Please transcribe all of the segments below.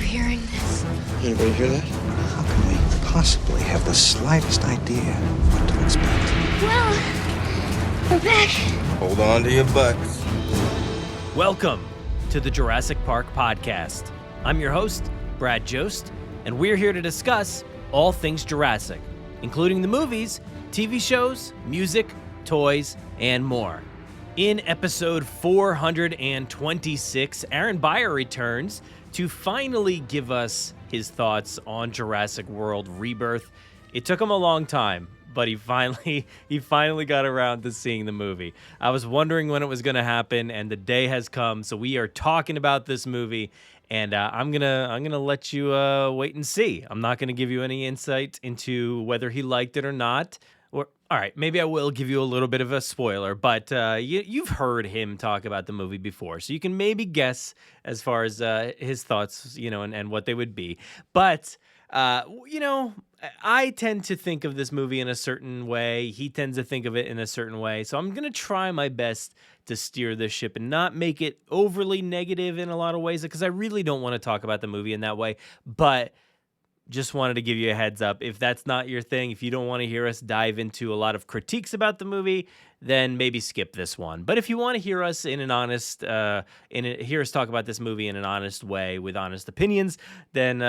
hearing this? Anybody hear that? How can we possibly have the slightest idea what to expect? Well, we're back. Hold on to your butts. Welcome to the Jurassic Park Podcast. I'm your host, Brad Jost, and we're here to discuss all things Jurassic, including the movies, TV shows, music, toys, and more. In episode 426, Aaron Beyer returns to finally give us his thoughts on Jurassic World Rebirth. It took him a long time, but he finally got around to seeing the movie. I was wondering when it was going to happen, and the day has come. So we are talking about this movie, and I'm gonna let you wait and see. I'm not gonna give you any insight into whether he liked it or not. Or all right, maybe I will give you a little bit of a spoiler, but you've heard him talk about the movie before, so you can maybe guess as far as his thoughts, and what they would be. But I tend to think of this movie in a certain way. He tends to think of it in a certain way. So I'm going to try my best to steer this ship and not make it overly negative in a lot of ways, because I really don't want to talk about the movie in that way. But just wanted to give you a heads up. If that's not your thing, if you don't want to hear us dive into a lot of critiques about the movie, then maybe skip this one. But if you want to hear us hear us talk about this movie in an honest way with honest opinions, then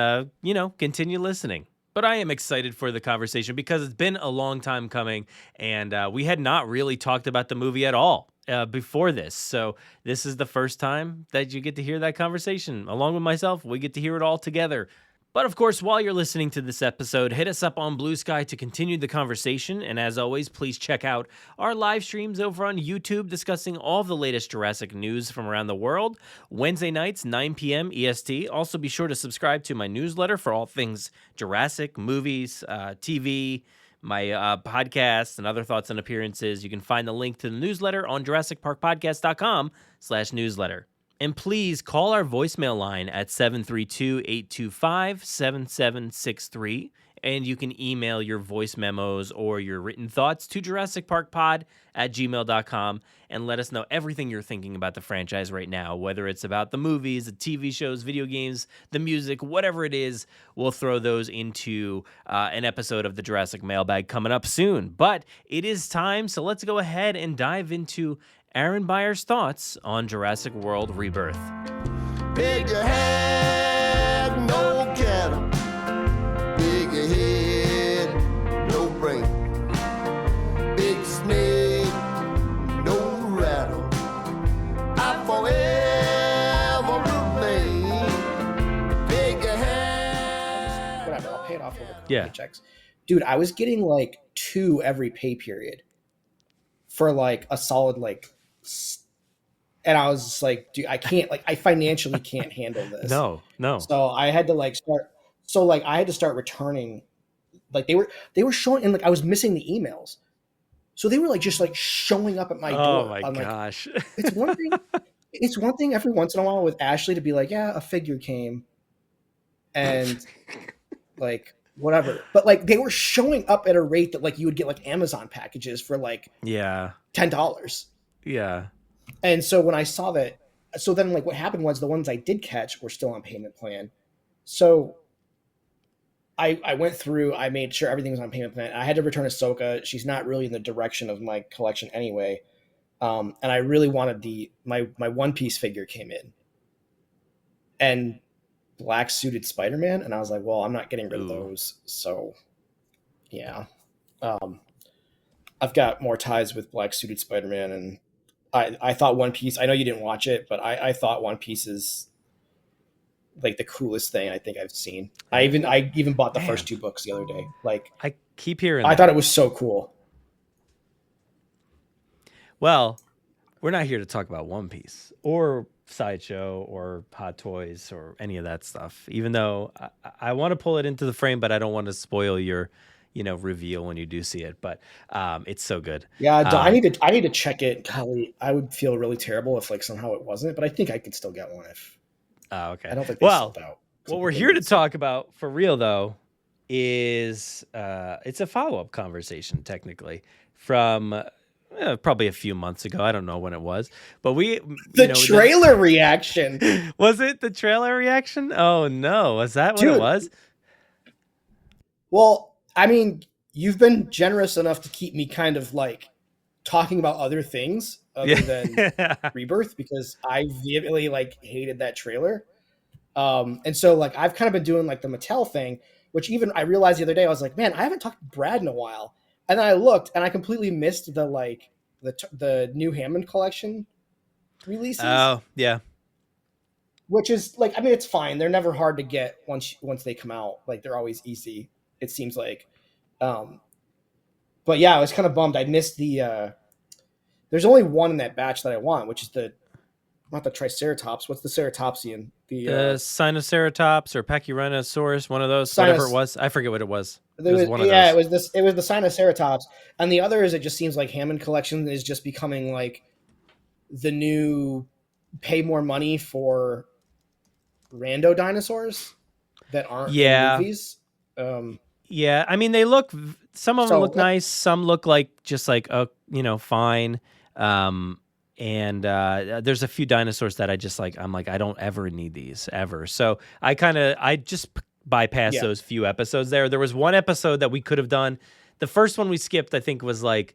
continue listening. But I am excited for the conversation because it's been a long time coming, and we had not really talked about the movie at all before this. So this is the first time that you get to hear that conversation. Along with myself, we get to hear it all together. But of course, while you're listening to this episode, hit us up on Blue Sky to continue the conversation. And as always, please check out our live streams over on YouTube discussing all the latest Jurassic news from around the world. Wednesday nights, 9 p.m. EST. Also be sure to subscribe to my newsletter for all things Jurassic, movies, TV, my podcasts, and other thoughts and appearances. You can find the link to the newsletter on JurassicParkPodcast.com/newsletter. And please call our voicemail line at 732-825-7763. And you can email your voice memos or your written thoughts to JurassicParkPod@gmail.com and let us know everything you're thinking about the franchise right now, whether it's about the movies, the TV shows, video games, the music, whatever it is. We'll throw those into an episode of the Jurassic Mailbag coming up soon. But it is time, so let's go ahead and dive into Aaron Beyer's thoughts on Jurassic World Rebirth. Big head, no cattle. Big head, no brain. Big snake, no rattle. I forever remain. Big head. Whatever, I'll pay it off over Paychecks. Dude, I was getting like 2 every pay period for like a solid and I was just like, dude, I can't, I financially can't handle this. No. So I had to start returning. Like they were showing, and like I was missing the emails. So they were just showing up at my door. Oh my gosh. It's one thing every once in a while with Ashley to be like, yeah, a figure came and whatever. But they were showing up at a rate that you would get Amazon packages for $10. Yeah. And so when I saw that, so then what happened was the ones I did catch were still on payment plan. So I went through, I made sure everything was on payment plan. I had to return Ahsoka. She's not really in the direction of my collection anyway. And I really wanted my One Piece figure came in. And black suited Spider-Man. And I was like, well, I'm not getting rid of those. So yeah. I've got more ties with black suited Spider-Man, and I thought One Piece, I know you didn't watch it, but I thought One Piece is the coolest thing I think I've seen. I even bought the first 2 books the other day. I keep hearing I thought it was so cool. Well, we're not here to talk about One Piece or Sideshow or Hot Toys or any of that stuff, even though I want to pull it into the frame, but I don't want to spoil your reveal when you do see it. But it's so good. Yeah, I need to check it. Golly, I would feel really terrible if somehow it wasn't, but I think I could still get one if. Okay. I don't think they sold out. What we're here to talk about for real though is it's a follow-up conversation technically from probably a few months ago. I don't know when it was, but Trailer reaction. Was it the trailer reaction? Oh no, was that what it was? Well, I mean, you've been generous enough to keep me kind of like talking about other things other than Rebirth, because I vehemently like hated that trailer. And so like I've kind of been doing like the Mattel thing, which even I realized the other day, I was like, man, I haven't talked to Brad in a while. And then I looked and I completely missed the new Hammond collection releases. Oh, yeah. Which is like, I mean, it's fine. They're never hard to get once they come out. Like they're always easy, it seems like. But yeah, I was kind of bummed. I missed there's only one in that batch that I want, which is not the Triceratops. What's the Ceratopsian? The Sinoceratops or Pachyrhinosaurus, one of those, whatever it was. I forget what it was. It was one of those. It was the Sinoceratops. And the other is, it just seems like Hammond Collection is just becoming like the new pay more money for rando dinosaurs that aren't in movies. Yeah, I mean, some of them look nice. Some look like just like, fine. And there's a few dinosaurs that I'm like, I don't ever need these ever. So I just bypassed those few episodes there. There was one episode that we could have done. The first one we skipped, I think, was like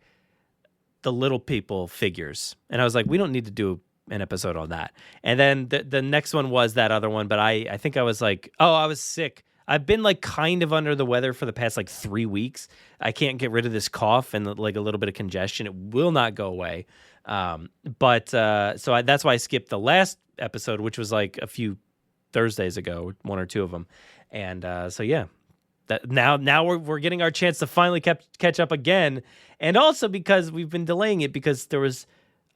the little people figures. And I was like, we don't need to do an episode on that. And then the next one was that other one. But I think I was like, I was sick. I've been like kind of under the weather for the past like 3 weeks. I can't get rid of this cough and like a little bit of congestion. It will not go away. So that's why I skipped the last episode, which was like a few Thursdays ago, one or two of them. And so yeah, that now we're getting our chance to finally catch up again. And also because we've been delaying it because there was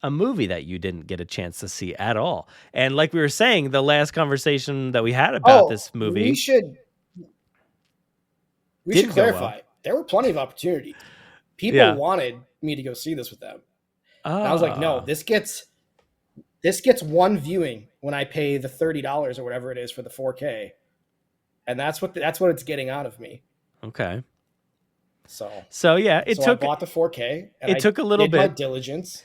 a movie that you didn't get a chance to see at all. And like we were saying, the last conversation that we had about this movie, we should clarify. Well. There were plenty of opportunities. People wanted me to go see this with them. And I was like, no, this gets one viewing when I pay the $30 or whatever it is for the 4K. And that's what it's getting out of me. Okay. So yeah, I bought the 4K. And it took a little bit. My diligence.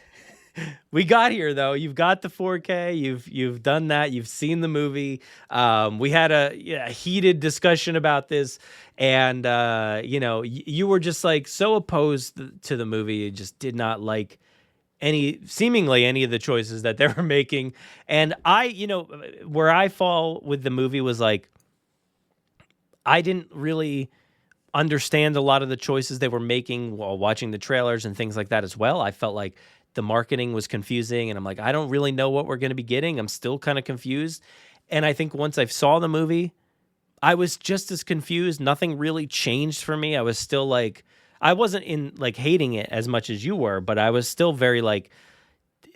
We got here though. You've got the 4K. You've done that. You've seen the movie. We had a heated discussion about this, and you were just like so opposed to the movie. You just did not like seemingly any of the choices that they were making. And where I fall with the movie was like, I didn't really understand a lot of the choices they were making while watching the trailers and things like that as well. I felt like the marketing was confusing, and I'm like, I don't really know what we're going to be getting. I'm still kind of confused. And I think once I saw the movie, I was just as confused. Nothing really changed for me. I was still like, I wasn't in like hating it as much as you were, but I was still very like,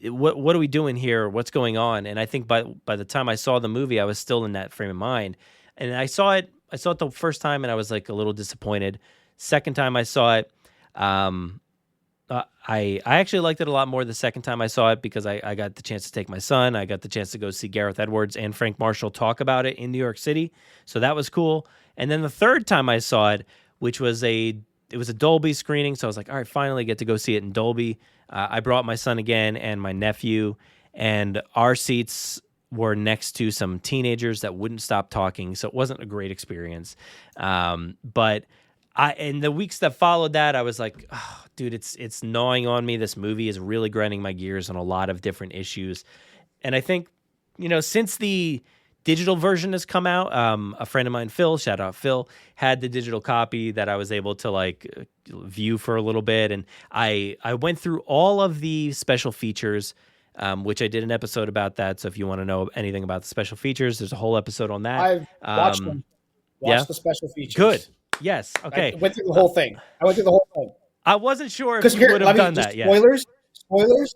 what are we doing here? What's going on? And I think by the time I saw the movie, I was still in that frame of mind. And I saw it the first time and I was like a little disappointed. Second time I saw it, I actually liked it a lot more the second time I saw it because I got the chance to take my son. I got the chance to go see Gareth Edwards and Frank Marshall talk about it in New York City. So that was cool. And then the third time I saw it, which was it was a Dolby screening. So I was like, all right, finally get to go see it in Dolby. I brought my son again and my nephew, and our seats were next to some teenagers that wouldn't stop talking. So it wasn't a great experience. But in the weeks that followed that, I was like, oh, dude, it's gnawing on me. This movie is really grinding my gears on a lot of different issues. And I think, since the digital version has come out, a friend of mine, Phil, shout out Phil, had the digital copy that I was able to like view for a little bit. And I went through all of the special features, which I did an episode about that. So if you want to know anything about the special features, there's a whole episode on that. I've watched them. Watched the special features. Good. Yes. Okay. I went through the whole thing. I wasn't sure if you would have done that. Spoilers.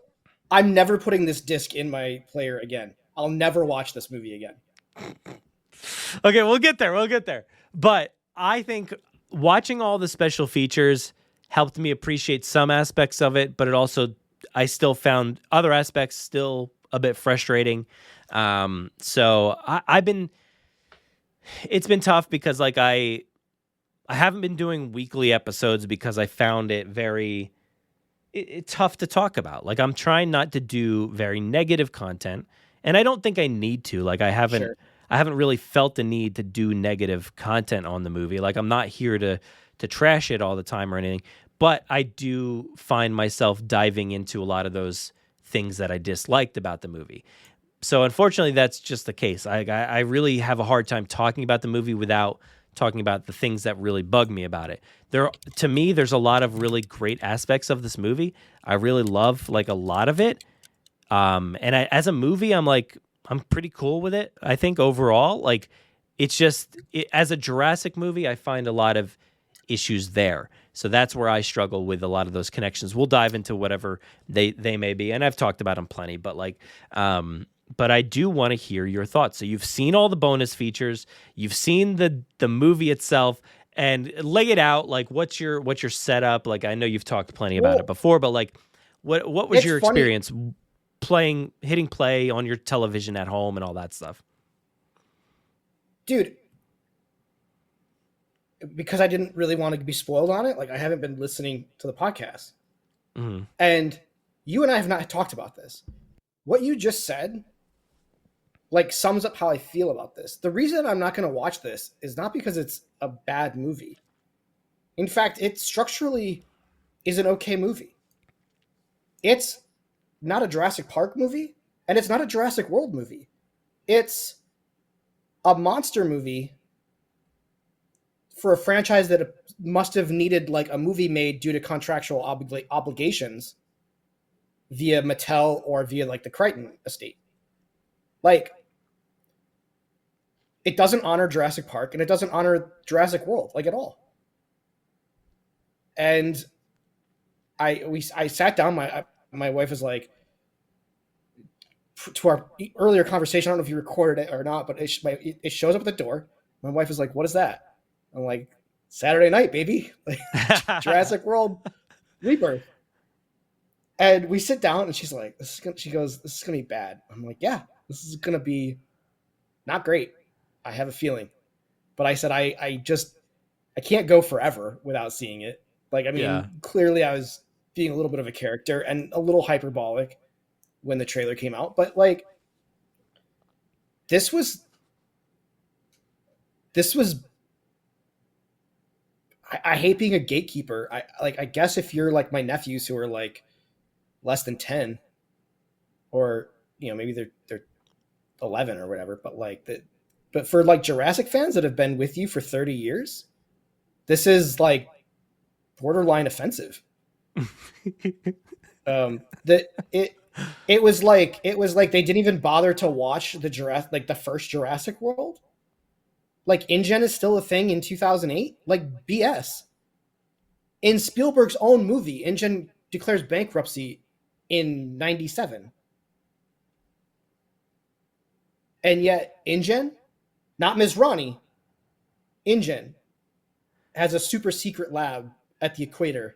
I'm never putting this disc in my player again. I'll never watch this movie again. Okay, we'll get there. But I think watching all the special features helped me appreciate some aspects of it, but I still found other aspects still a bit frustrating. So it's been tough because like I haven't been doing weekly episodes because I found it very it's tough to talk about. Like, I'm trying not to do very negative content, and I don't think I need to. Like, I haven't really felt the need to do negative content on the movie. Like, I'm not here to trash it all the time or anything, but I do find myself diving into a lot of those things that I disliked about the movie. So unfortunately, that's just the case. I really have a hard time talking about the movie without talking about the things that really bug me about it. To me, there's a lot of really great aspects of this movie. I really love like a lot of it. As a movie, I'm pretty cool with it. I think overall, like it's just as a Jurassic movie, I find a lot of issues there. So that's where I struggle with a lot of those connections. We'll dive into whatever they may be, and I've talked about them plenty. But but I do want to hear your thoughts. So you've seen all the bonus features, you've seen the movie itself, and lay it out. Like, what's your setup? Like, I know you've talked plenty about it before, but like, what was your experience hitting play on your television at home and all that stuff? Dude, because I didn't really want to be spoiled on it, like I haven't been listening to the podcast. Mm-hmm. And you and I have not talked about this. What you just said like sums up how I feel about this. The reason I'm not going to watch this is not because it's a bad movie. In fact, it structurally is an okay movie. It's not a Jurassic Park movie, and it's not a Jurassic World movie. It's a monster movie for a franchise that must have needed like a movie made due to contractual obligations via Mattel or via like the Crichton estate. Like, it doesn't honor Jurassic Park and it doesn't honor Jurassic World like at all. And I sat down. My wife was like, to our earlier conversation, I don't know if you recorded it or not, but it shows up at the door. My wife is like, "What is that?" I'm like, "Saturday night, baby, like, Jurassic World Rebirth." And we sit down, and she's like, she goes, "This is gonna be bad." I'm like, "Yeah, this is gonna be not great. I have a feeling." But I said, I can't go forever without seeing it. Like, I mean, Clearly I was being a little bit of a character and a little hyperbolic when the trailer came out. But like, this was I hate being a gatekeeper. I guess if you're like my nephews who are like less than 10 or, you know, maybe they're 11 or whatever, but for like Jurassic fans that have been with you for 30 years, this is like borderline offensive. It was like they didn't even bother to watch the first Jurassic World. Like, InGen is still a thing in 2008. Like, BS. In Spielberg's own movie, InGen declares bankruptcy in 97. And yet, InGen, not Ms. Ronnie, InGen has a super secret lab at the equator.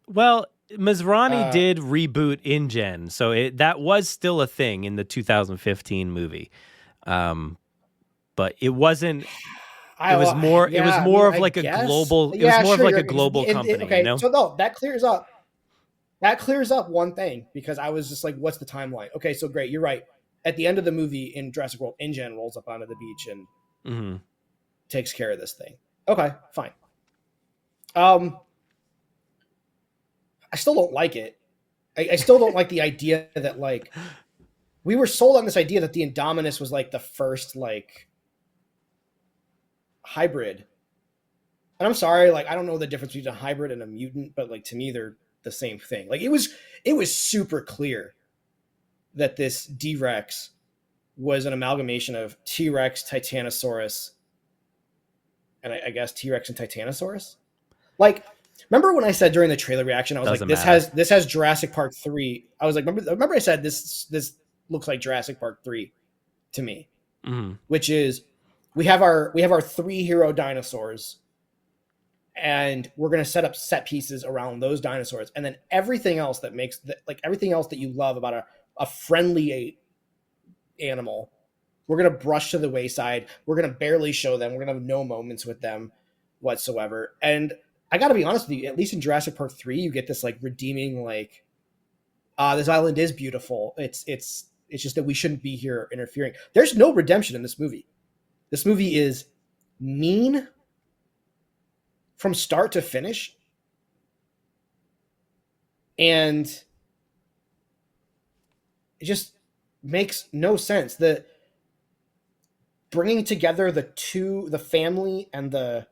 Well, Masrani did reboot InGen, so that was still a thing in the 2015 movie. But it wasn't. It was more. It was more of like a global. It was more of like a global company. Okay, you know? So no, that clears up. That clears up one thing, because I was just like, "What's the timeline?" Okay, so great, you're right. At the end of the movie in Jurassic World, InGen rolls up onto the beach and takes care of this thing. Okay, fine. I still don't like it. I still don't like the idea that like we were sold on this idea that the Indominus was like the first like hybrid. And I'm sorry, like I don't know the difference between a hybrid and a mutant, but like to me they're the same thing. Like it was super clear that this D-Rex was an amalgamation of T-Rex, Titanosaurus, and I guess T-Rex and Titanosaurus. Like, remember when I said during the trailer reaction, I was like, this has Jurassic Park 3. I was like, remember I said this looks like Jurassic Park 3 to me, which is we have our 3 hero dinosaurs, and we're going to set up set pieces around those dinosaurs, and then everything else that makes everything else that you love about a friendly animal, we're going to brush to the wayside. We're going to barely show them. We're going to have no moments with them whatsoever. And I got to be honest with you, at least in Jurassic Park 3, you get this like redeeming, like, this island is beautiful. It's just that we shouldn't be here interfering. There's no redemption in this movie. This movie is mean from start to finish. And it just makes no sense. The bringing together the family and the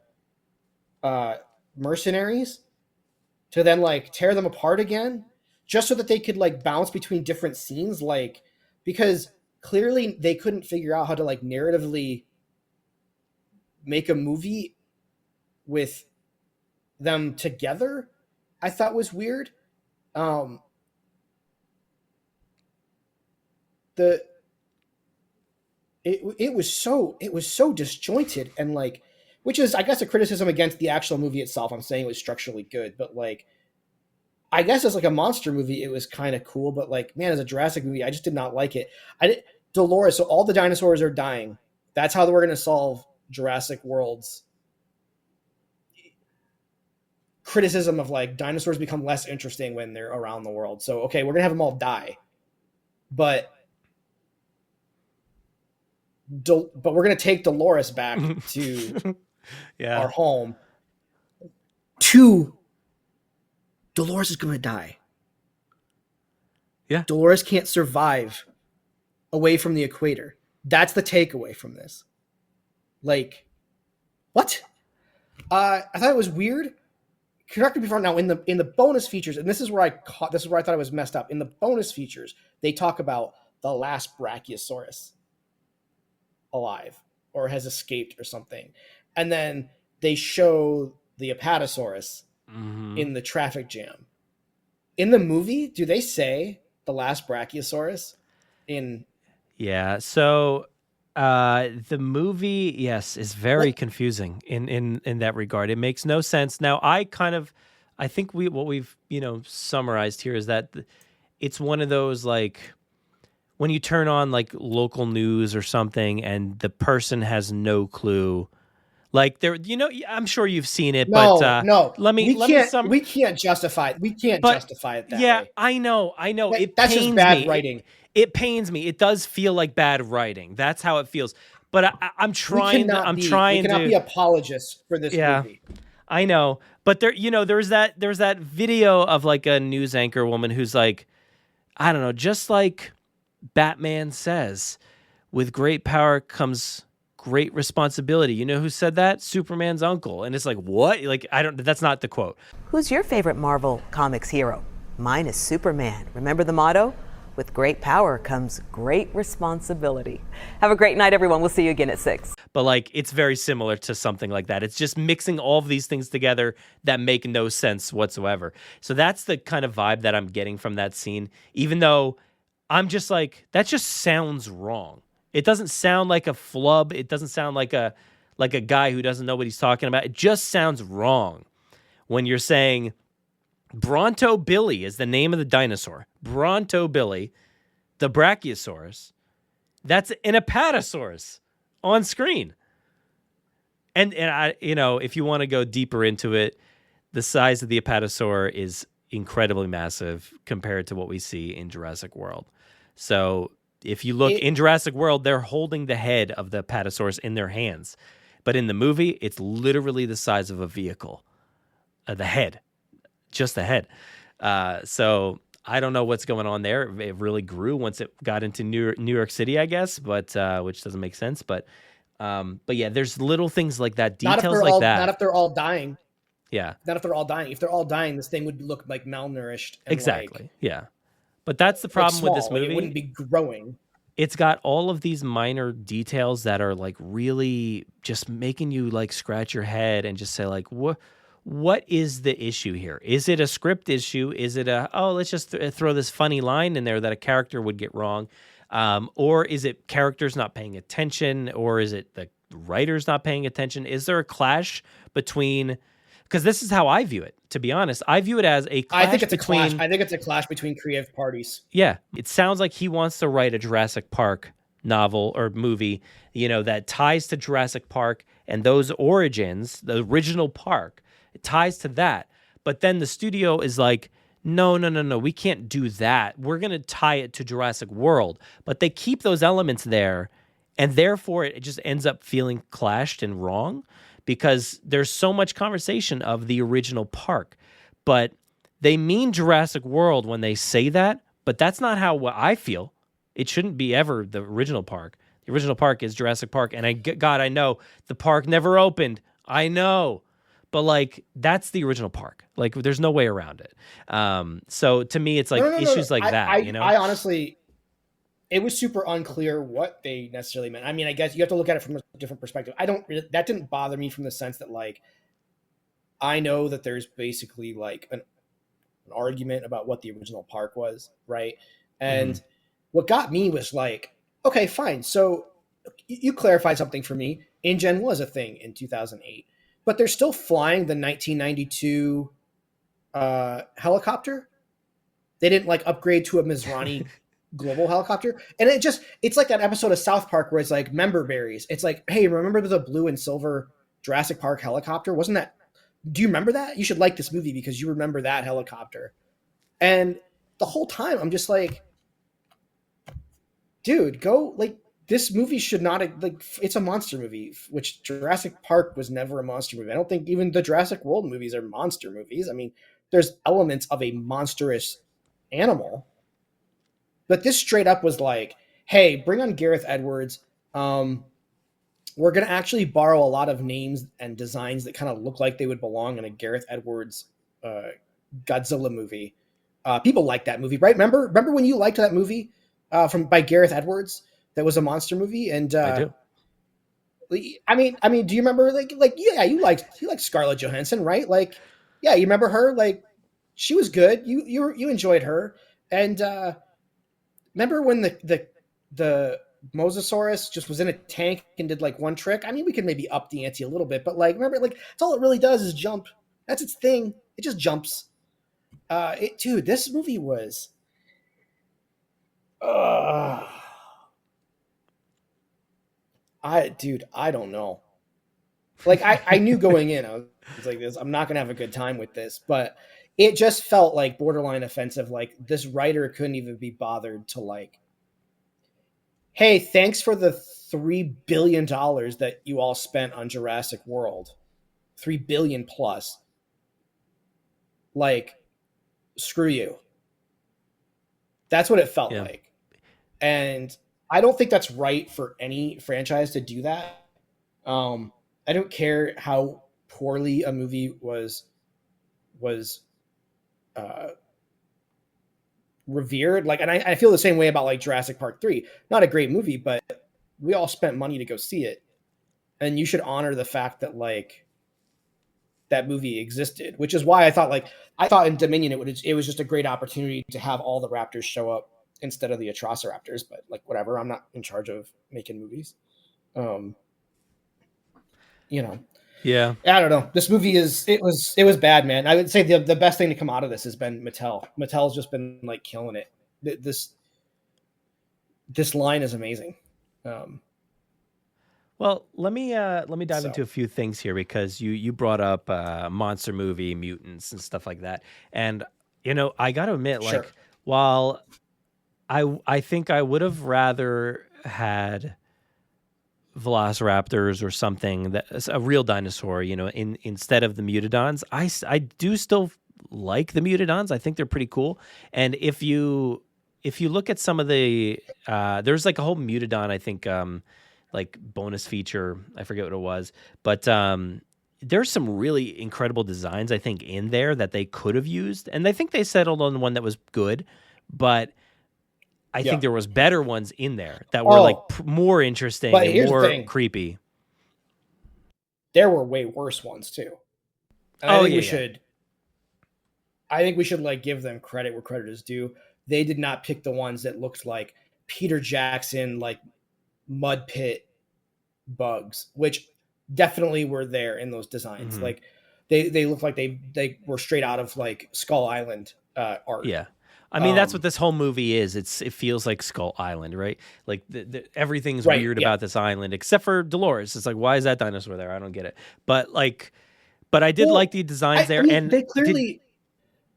mercenaries to then like tear them apart again just so that they could like bounce between different scenes, like, because clearly they couldn't figure out how to like narratively make a movie with them together. I thought was weird. It was so disjointed, and like, which is, I guess, a criticism against the actual movie itself. I'm saying it was structurally good, but like, I guess as like a monster movie, it was kind of cool, but like, man, as a Jurassic movie, I just did not like it. Dolores, so all the dinosaurs are dying. That's how we're going to solve Jurassic World's criticism of like dinosaurs become less interesting when they're around the world. So, okay, we're going to have them all die, but we're going to take Dolores back to our home. Dolores is going to die. Yeah. Dolores can't survive away from the equator. That's the takeaway from this. Like, what? I thought it was weird. Correct me if I'm wrong. Now, in the bonus features, and this is where I thought I was messed up. In the bonus features, they talk about the last Brachiosaurus alive or has escaped or something, and then they show the Apatosaurus in the traffic jam. In the movie, do they say the last Brachiosaurus? So the movie, yes, is very confusing in that regard. It makes no sense. Now, I think what we've summarized here is that it's one of those, like, when you turn on like local news or something and the person has no clue. Like, I'm sure you've seen it, but we can't justify it. We can't justify it that way. I know. That's just bad writing. It pains me. It does feel like bad writing. That's how it feels. But I'm trying. We cannot be apologists for this movie. I know, but there's that video of like a news anchor woman who's like, I don't know, just like Batman says, with great power comes great responsibility. You know who said that? Superman's uncle. And it's like, what? Like, that's not the quote. Who's your favorite Marvel Comics hero? Mine is Superman. Remember the motto? With great power comes great responsibility. Have a great night, everyone. We'll see you again at 6. But like, it's very similar to something like that. It's just mixing all of these things together that make no sense whatsoever. So that's the kind of vibe that I'm getting from that scene, even though I'm just like, that just sounds wrong. It doesn't sound like a flub. It doesn't sound like a guy who doesn't know what he's talking about. It just sounds wrong when you're saying Bronto Billy is the name of the dinosaur. Bronto Billy, the Brachiosaurus. That's an Apatosaurus on screen. And I, if you want to go deeper into it, the size of the Apatosaur is incredibly massive compared to what we see in Jurassic World. So if you look in Jurassic World, they're holding the head of the Apatosaurus in their hands. But in the movie, it's literally the size of a vehicle. The head. Just the head. So I don't know what's going on there. It really grew once it got into New York City, I guess, but which doesn't make sense. But yeah, there's little things like that, details like that. Not if they're all dying. Yeah. Not if they're all dying. If they're all dying, this thing would look like malnourished. And exactly. Yeah. But that's the problem with this movie. It wouldn't be growing. It's got all of these minor details that are like really just making you like scratch your head and just say like, what is the issue here? Is it a script issue? Is it let's just throw this funny line in there that a character would get wrong? Or is it characters not paying attention? Or is it the writers not paying attention? Is there a clash between... Because this is how I view it, to be honest. I view it as a clash I think it's a clash between creative parties. Yeah. It sounds like he wants to write a Jurassic Park novel or movie, that ties to Jurassic Park and those origins, the original park, It ties to that. But then the studio is like, no, we can't do that. We're going to tie it to Jurassic World. But they keep those elements there, and therefore it just ends up feeling clashed and wrong because there's so much conversation of the original park. But they mean Jurassic World when they say that, but that's not how I feel. It shouldn't be ever the original park. The original park is Jurassic Park, and I know the park never opened. I know. But, like, that's the original park. Like, there's no way around it. So, to me, it's like issues like that, you know? I honestly, it was super unclear what they necessarily meant. I mean, I guess you have to look at it from a different perspective. That didn't bother me from the sense that, like, I know that there's basically, like, an argument about what the original park was, right? And what got me was, like, okay, fine. So, you clarified something for me. InGen was a thing in 2008. But they're still flying the 1992 helicopter. They didn't like upgrade to a Mizrahi global helicopter. And it's like that episode of South Park where it's like member berries. It's like, hey, remember the blue and silver Jurassic Park helicopter? Do you remember that? You should like this movie because you remember that helicopter. And the whole time I'm just like, dude, go like, this movie should not like. It's a monster movie, which Jurassic Park was never a monster movie. I don't think even the Jurassic World movies are monster movies. I mean, there's elements of a monstrous animal, but this straight up was like, "Hey, bring on Gareth Edwards. We're gonna actually borrow a lot of names and designs that kind of look like they would belong in a Gareth Edwards Godzilla movie. People like that movie, right? Remember when you liked that movie by Gareth Edwards? That was a monster movie, and I do. I mean, do you remember like yeah, you liked Scarlett Johansson, right? Like, yeah, you remember her? Like, she was good. You enjoyed her, and remember when the Mosasaurus just was in a tank and did like one trick? I mean, we could maybe up the ante a little bit, but like, remember, like, that's all it really does is jump. That's its thing. It just jumps. Dude, this movie was. I don't know. Like, I knew going in, I was like, I'm not gonna have a good time with this, but it just felt like borderline offensive. Like, this writer couldn't even be bothered to like, hey, thanks for the $3 billion that you all spent on Jurassic World, $3 billion plus. Like, screw you. That's what it felt like, and I don't think that's right for any franchise to do that. I don't care how poorly a movie was revered. Like, and I feel the same way about like Jurassic Park 3. Not a great movie, but we all spent money to go see it. And you should honor the fact that like that movie existed, which is why I thought in Dominion it was just a great opportunity to have all the Raptors show up instead of the Atrociraptors, but like, whatever, I'm not in charge of making movies. Yeah. I don't know. This movie it was bad, man. I would say the best thing to come out of this has been Mattel. Mattel's just been like killing it. This line is amazing. Well, let me dive into a few things here because you brought up monster movie, mutants and stuff like that. And, I got to admit, Sure. like, while I think I would have rather had velociraptors or something, that a real dinosaur, instead of the mutodons. I do still like the mutodons. I think they're pretty cool. And if you look at some of the there's like a whole mutodon, I think, like bonus feature, I forget what it was, but there's some really incredible designs, I think, in there that they could have used, and I think they settled on the one that was good, but I think there was better ones in there that were more interesting and more creepy. There were way worse ones too. And I think we should like give them credit where credit is due. They did not pick the ones that looked like Peter Jackson, like mud pit bugs, which definitely were there in those designs. Mm-hmm. Like they look like they were straight out of like Skull Island art. Yeah. I mean, that's what this whole movie is. It feels like Skull Island, right? Like everything's weird about this island, except for Dolores. It's like, why is that dinosaur there? I don't get it. But But I did Well, like the designs there, I mean, and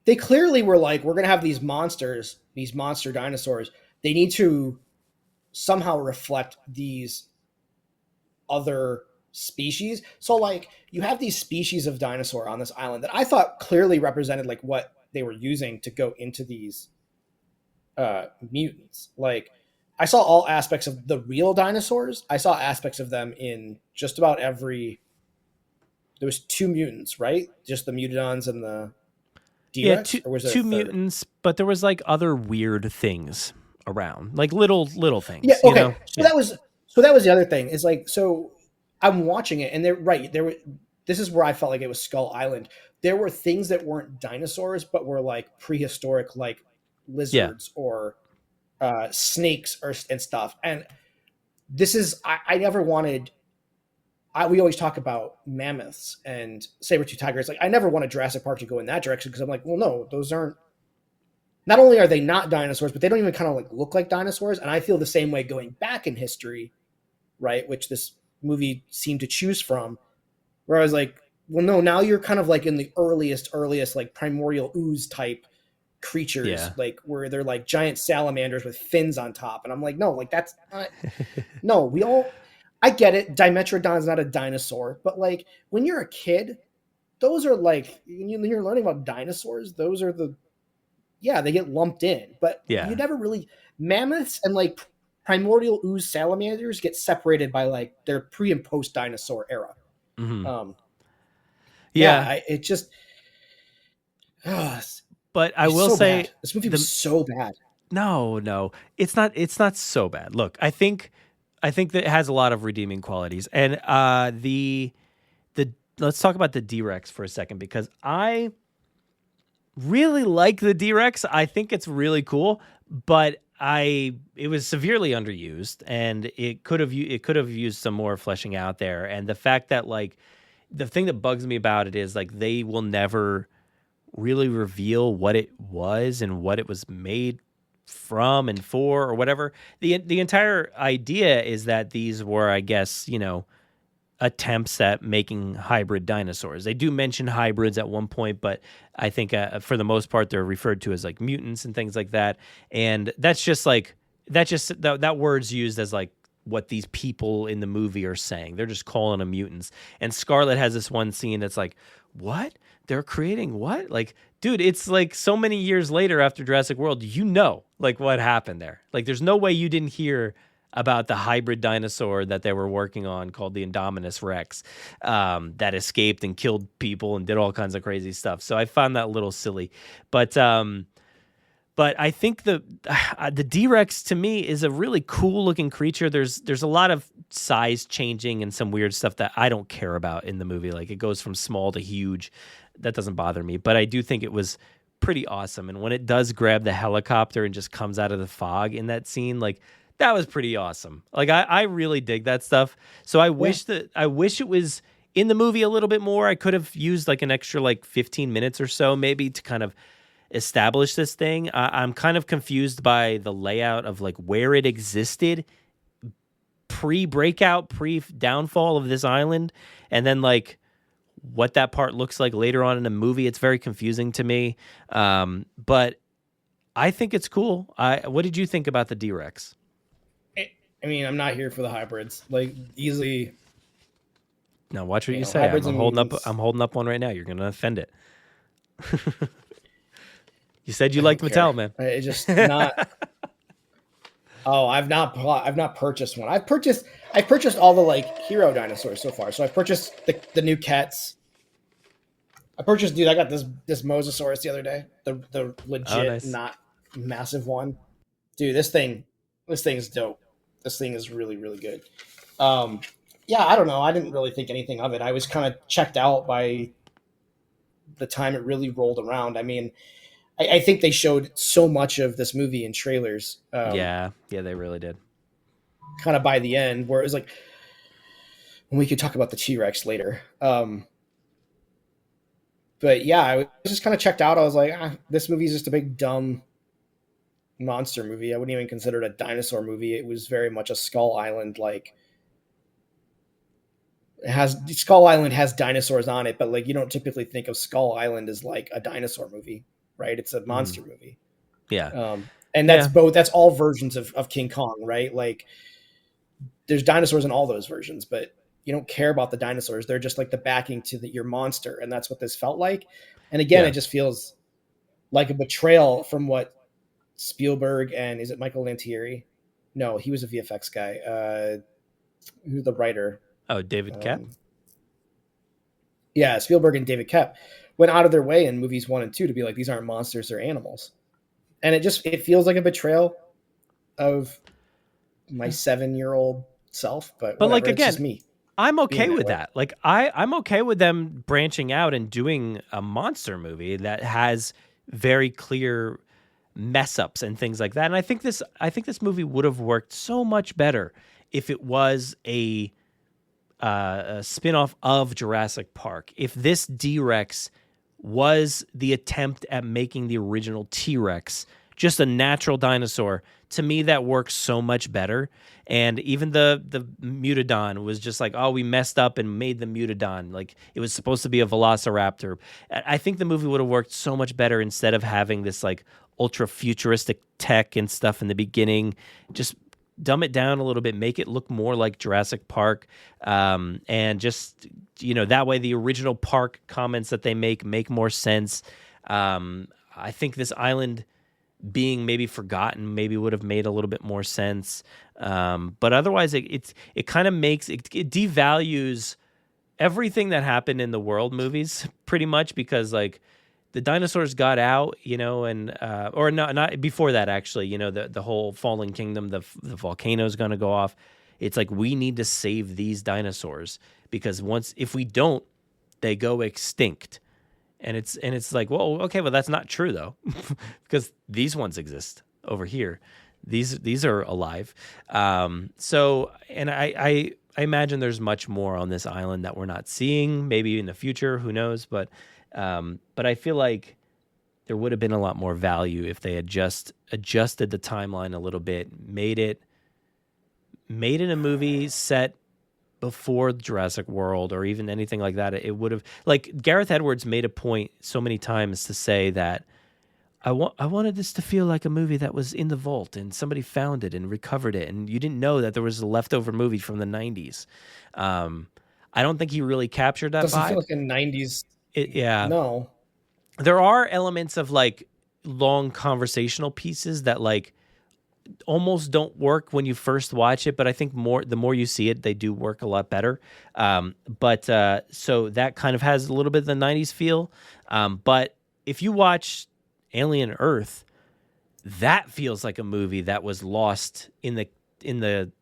they clearly were like, we're gonna have these monsters, these monster dinosaurs. They need to somehow reflect these other species. So like you have these species of dinosaur on this island that I thought clearly represented like what they were using to go into these mutants. Like I saw all aspects of the real dinosaurs. I saw aspects of them in just about every. There was 2 mutants, right? Just the Mutodons and the D-Rex? two, Or was there two a third? mutants, but there was like other weird things around, like little things. Yeah. Okay. You know? So that was the other thing. Is like, so I'm watching it, and they're right. This is where I felt like it was Skull Island. There were things that weren't dinosaurs, but were like prehistoric, like lizards or snakes and stuff. And this is I never wanted. We always talk about mammoths and saber-tooth tigers. Like I never wanted Jurassic Park to go in that direction because I'm like, well, no, those aren't. Not only are they not dinosaurs, but they don't even kind of like look like dinosaurs. And I feel the same way going back in history, right? Which this movie seemed to choose from, where I was like, well, no, now you're kind of like in the earliest like primordial ooze type creatures, like where they're like giant salamanders with fins on top. And I'm like, no, like that's not, no, I get it. Dimetrodon's not a dinosaur, but like when you're a kid, those are like, when you're learning about dinosaurs, those are they get lumped in, but you never really, mammoths and like primordial ooze salamanders get separated by like their pre and post dinosaur era. Mm-hmm. It just, but I will say bad. This movie was so bad. No, it's not so bad. Look, I think that it has a lot of redeeming qualities. And let's talk about the D-Rex for a second, because I really like the D-Rex. I think it's really cool, but it was severely underused, and it could have used some more fleshing out there. And the fact that like the thing that bugs me about it is like they will never really reveal what it was and what it was made from and for or whatever. The entire idea is that these were, I guess, attempts at making hybrid dinosaurs. They do mention hybrids at one point, but I think for the most part they're referred to as like mutants and things like that. And that word's used as like what these people in the movie are saying. They're just calling them mutants. And Scarlett has this one scene that's like, what? They're creating what? Like, dude, it's like so many years later after Jurassic World, like what happened there. Like there's no way you didn't hear about the hybrid dinosaur that they were working on called the Indominus Rex that escaped and killed people and did all kinds of crazy stuff. So I found that a little silly. But I think the D-Rex to me is a really cool looking creature. There's a lot of size changing and some weird stuff that I don't care about in the movie. Like it goes from small to huge. That doesn't bother me. But I do think it was pretty awesome. And when it does grab the helicopter and just comes out of the fog in that scene, like that was pretty awesome. Like I really dig that stuff. So I wish it was in the movie a little bit more. I could have used like an extra like 15 minutes or so maybe to kind of establish this thing. I'm kind of confused by the layout of like where it existed pre-breakout, pre-downfall of this island, and then like what that part looks like later on in the movie. It's very confusing to me. But I think it's cool. What did you think about the D-Rex? I mean, I'm not here for the hybrids. Like easily. Now watch what you say. I'm holding up one right now. You're gonna offend it. You said you liked Mattel, man. It's just not. Oh, I've not purchased one. I've purchased all the like hero dinosaurs so far. So I've purchased the new cats. I got this Mosasaurus the other day. The legit, not massive one. Dude, this thing is dope. This thing is really, really good. Yeah, I don't know. I didn't really think anything of it. I was kind of checked out by the time it really rolled around. I mean, I think they showed so much of this movie in trailers. Yeah, they really did. Kind of by the end, where it was like, and we could talk about the T-Rex later. But yeah, I was just kind of checked out. I was like, this movie's just a big dumb monster movie. I wouldn't even consider it a dinosaur movie. It was very much a Skull Island like. Skull Island has dinosaurs on it, but like you don't typically think of Skull Island as like a dinosaur movie, right? It's a monster movie. Yeah. And that's that's all versions of King Kong, right? Like there's dinosaurs in all those versions, but you don't care about the dinosaurs. They're just like the backing to your monster. And that's what this felt like. And again, it just feels like a betrayal from what Spielberg and is it Michael Lantieri? No, he was a VFX guy. Who's the writer? Oh, David Koepp? Yeah, Spielberg and David Koepp went out of their way in movies 1 and 2 to be like, these aren't monsters, they're animals. And it feels like a betrayal of my 7-year-old self, but whatever, like, again, it's just me. I'm okay with that. Like I'm okay with them branching out and doing a monster movie that has very clear mess ups and things like that. And I think this movie would have worked so much better if it was a spin-off of Jurassic Park. If this D-Rex was the attempt at making the original T-Rex just a natural dinosaur, to me that works so much better. And even the Mutodon was just like, oh, we messed up and made the Mutodon. Like it was supposed to be a Velociraptor. I think the movie would have worked so much better instead of having this like ultra futuristic tech and stuff in the beginning. Just dumb it down a little bit, make it look more like Jurassic Park. And just, that way the original park comments that they make more sense. I think this island being maybe forgotten maybe would have made a little bit more sense. But otherwise it kind of makes it devalues everything that happened in the world movies pretty much, because like the dinosaurs got out, and or not before that actually, the whole Fallen Kingdom, the volcano is going to go off. It's like we need to save these dinosaurs because if we don't, they go extinct. And it's like, well, okay, well that's not true though, because these ones exist over here. These are alive. So, and I imagine there's much more on this island that we're not seeing. Maybe in the future, who knows? But I feel like there would have been a lot more value if they had just adjusted the timeline a little bit, made it a movie set before Jurassic World or even anything like that. It would have, like Gareth Edwards made a point so many times to say that I wanted this to feel like a movie that was in the vault and somebody found it and recovered it, and you didn't know that there was a leftover movie from the 90s. I don't think he really captured that Doesn't vibe. feel like a 90s. Yeah. No. There are elements of like long conversational pieces that like almost don't work when you first watch it, but I think the more you see it, they do work a lot better. So that kind of has a little bit of the 90s feel. But if you watch Alien Earth, that feels like a movie that was lost in the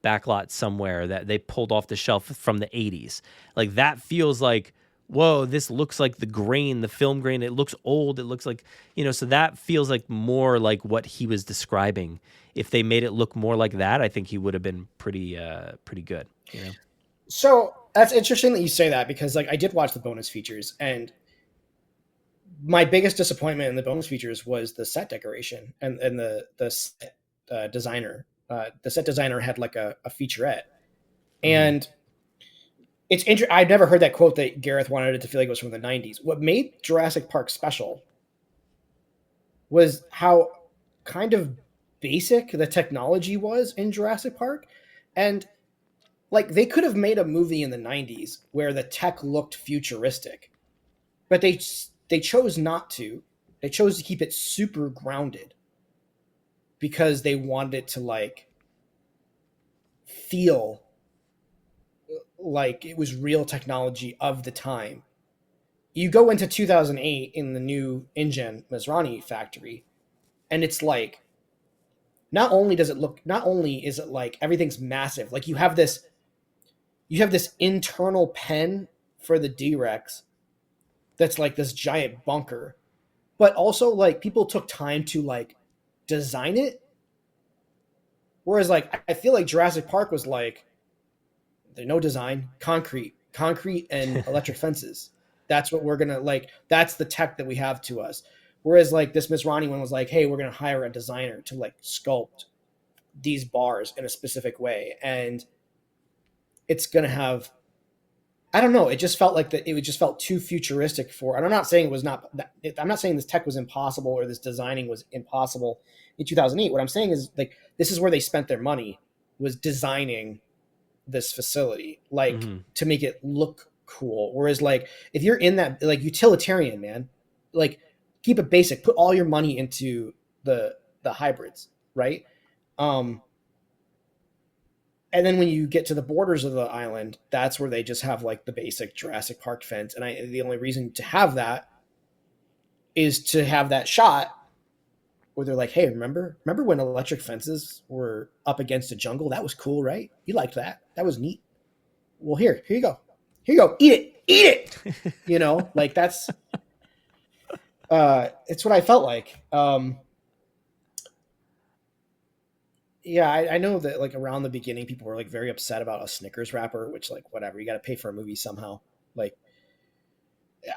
backlot somewhere that they pulled off the shelf from the 80s. Like that feels like, whoa, this looks like the film grain. It looks old. It looks like, so that feels like more like what he was describing. If they made it look more like that, I think he would have been pretty good. So that's interesting that you say that, because like I did watch the bonus features, and my biggest disappointment in the bonus features was the set decoration and the set designer. The set designer had like a featurette, and it's interesting. I've never heard that quote that Gareth wanted it to feel like it was from the 90s. What made Jurassic Park special was how kind of basic the technology was in Jurassic Park. And like they could have made a movie in the 90s where the tech looked futuristic, but they chose not to. They chose to keep it super grounded because they wanted it to like feel like it was real technology of the time. You go into 2008 in the new InGen Masrani factory, and it's like, not only is it like everything's massive, like you have this internal pen for the D-Rex that's like this giant bunker, but also like people took time to like design it. Whereas like I feel like Jurassic Park was like, there's no design, concrete and electric fences. That's what we're gonna like. That's the tech that we have to us. Whereas like this Masrani one was like, hey, we're gonna hire a designer to like sculpt these bars in a specific way, and it's gonna have I don't know. It just felt like that. It just felt too futuristic for. And I'm not saying it was not. I'm not saying this tech was impossible or this designing was impossible in 2008. What I'm saying is like this is where they spent their money, was designing this facility like to make it look cool. Whereas like if you're in that like utilitarian, man, like keep it basic. Put all your money into the hybrids, right? And then when you get to the borders of the island, that's where they just have like the basic Jurassic Park fence. And the only reason to have that is to have that shot where they're like, hey, remember when electric fences were up against a jungle? That was cool, right? You liked that. That was neat. Well, here you go. Here you go. Eat it. You know, like that's, it's what I felt like. Yeah, I know that like around the beginning, people were like very upset about a Snickers wrapper, which like whatever, you got to pay for a movie somehow. Like,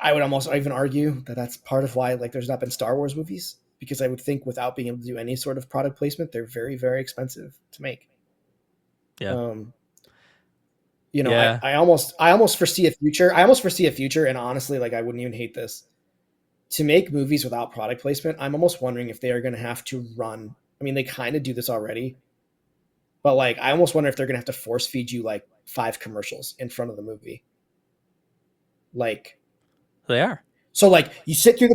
I would almost even argue that that's part of why like there's not been Star Wars movies, because I would think without being able to do any sort of product placement, they're very, very expensive to make. Yeah. You know, yeah. I almost foresee a future. And honestly, like I wouldn't even hate this to make movies without product placement. I'm almost wondering if they are going to have to run. I mean, they kind of do this already, but like, I almost wonder if they're going to have to force feed you like 5 commercials in front of the movie. Like they are. So like you sit through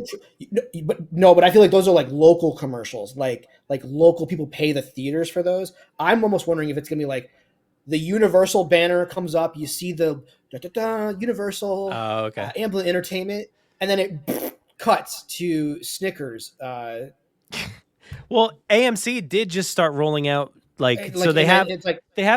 but I feel like those are like local commercials, like local people pay the theaters for those. I'm almost wondering if it's going to be like the Universal banner comes up, you see the Universal Amblin Entertainment, and then it cuts to Snickers. Well, AMC did just start rolling out so they have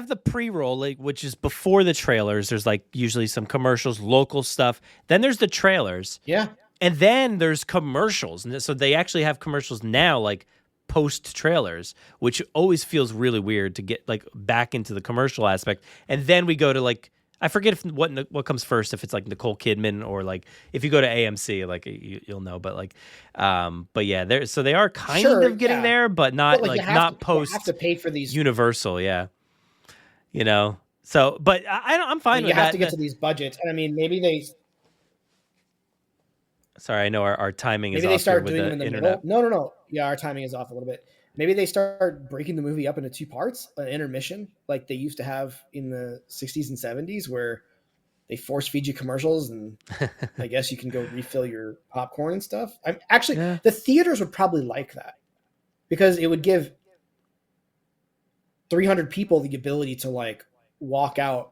the pre-roll, like, which is before the trailers. There's like usually some commercials, local stuff. Then there's the trailers. Yeah. And then there's commercials. And so they actually have commercials now, like post trailers, which always feels really weird to get like back into the commercial aspect. And then we go to like, I forget what comes first, if it's like Nicole Kidman or like if you go to AMC, like you'll know, but like, but yeah, they are kind of getting there, but not not post. You have to pay for these Universal, yeah. You know, so but I'm fine with that. You have to get to these budgets, and I mean maybe they. Sorry, I know our timing is off. Maybe they start here doing with them the in the internet. middle. No. Yeah, our timing is off a little bit. Maybe they start breaking the movie up into 2 parts, an intermission, like they used to have in the 60s and 70s, where they force feed you commercials, and I guess you can go refill your popcorn and stuff. The theaters would probably like that, because it would give 300 people the ability to like walk out,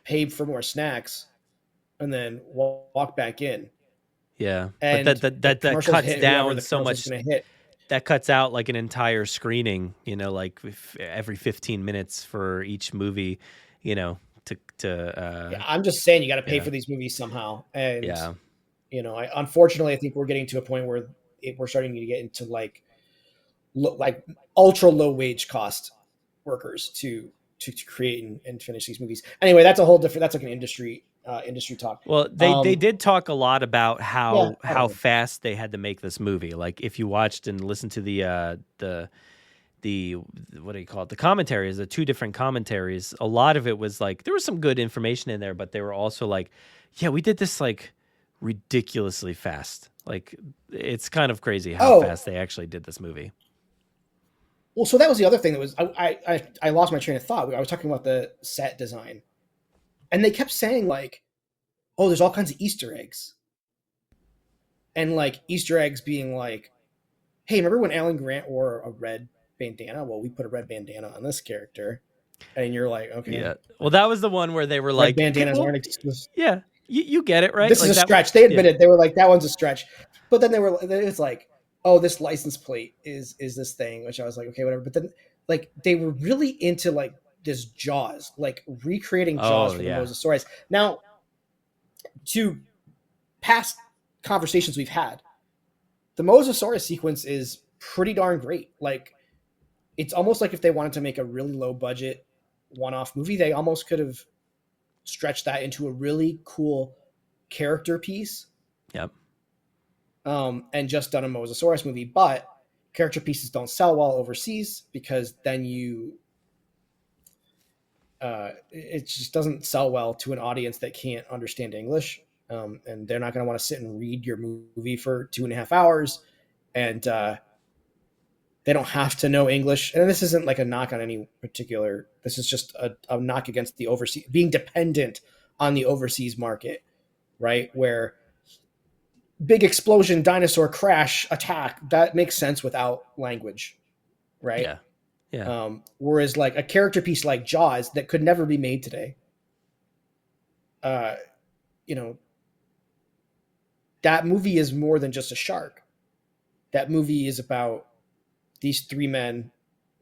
pay for more snacks, and then walk back in. Yeah, and but that cuts down so much. That cuts out like an entire screening, you know, like every 15 minutes for each movie, you know, I'm just saying you got to pay for these movies somehow. And, you know, unfortunately, I think we're getting to a point where we're starting to get into like ultra low wage cost workers to create and finish these movies. Anyway, that's like an industry talk. Well, they did talk a lot about how fast they had to make this movie. Like if you watched and listened to the what do you call it? The commentaries, the 2 different commentaries. A lot of it was like there was some good information in there, but they were also like, yeah, we did this like ridiculously fast. Like it's kind of crazy how fast they actually did this movie. Well, so that was the other thing that was I lost my train of thought. I was talking about the set design. And they kept saying like, oh, there's all kinds of Easter eggs. And like Easter eggs being like, hey, remember when Alan Grant wore a red bandana? Well, we put a red bandana on this character. And you're like, okay. Yeah. Well, that was the one where they were like, bandanas aren't exclusive. Yeah. You get it, right? This is a stretch. They admitted they were like, that one's a stretch. But then it's like, oh, this license plate is this thing, which I was like, okay, whatever. But then like they were really into like this Jaws, like recreating Jaws for the Mosasaurus. Now, to past conversations we've had, the Mosasaurus sequence is pretty darn great. Like, it's almost like if they wanted to make a really low budget one-off movie, they almost could have stretched that into a really cool character piece. Yep. And just done a Mosasaurus movie, but character pieces don't sell well overseas, because then you it just doesn't sell well to an audience that can't understand English. And they're not going to want to sit and read your movie for 2.5 hours. And they don't have to know English. And this isn't like a knock on any particular, this is just a knock against the overseas, being dependent on the overseas market, right? Where big explosion, dinosaur crash, attack, that makes sense without language, right? Yeah. Yeah. Whereas like a character piece like Jaws that could never be made today, you know, that movie is more than just a shark. That movie is about these three men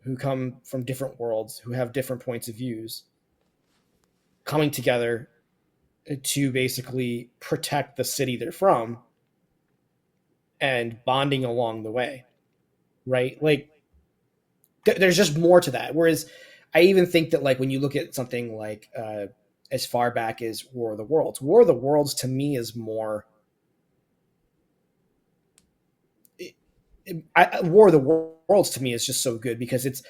who come from different worlds, who have different points of views, coming together to basically protect the city they're from and bonding along the way, right? Like, there's just more to that. Whereas I even think that, like, when you look at something like as far back as War of the Worlds to me is more... War of the Worlds to me is just so good because it's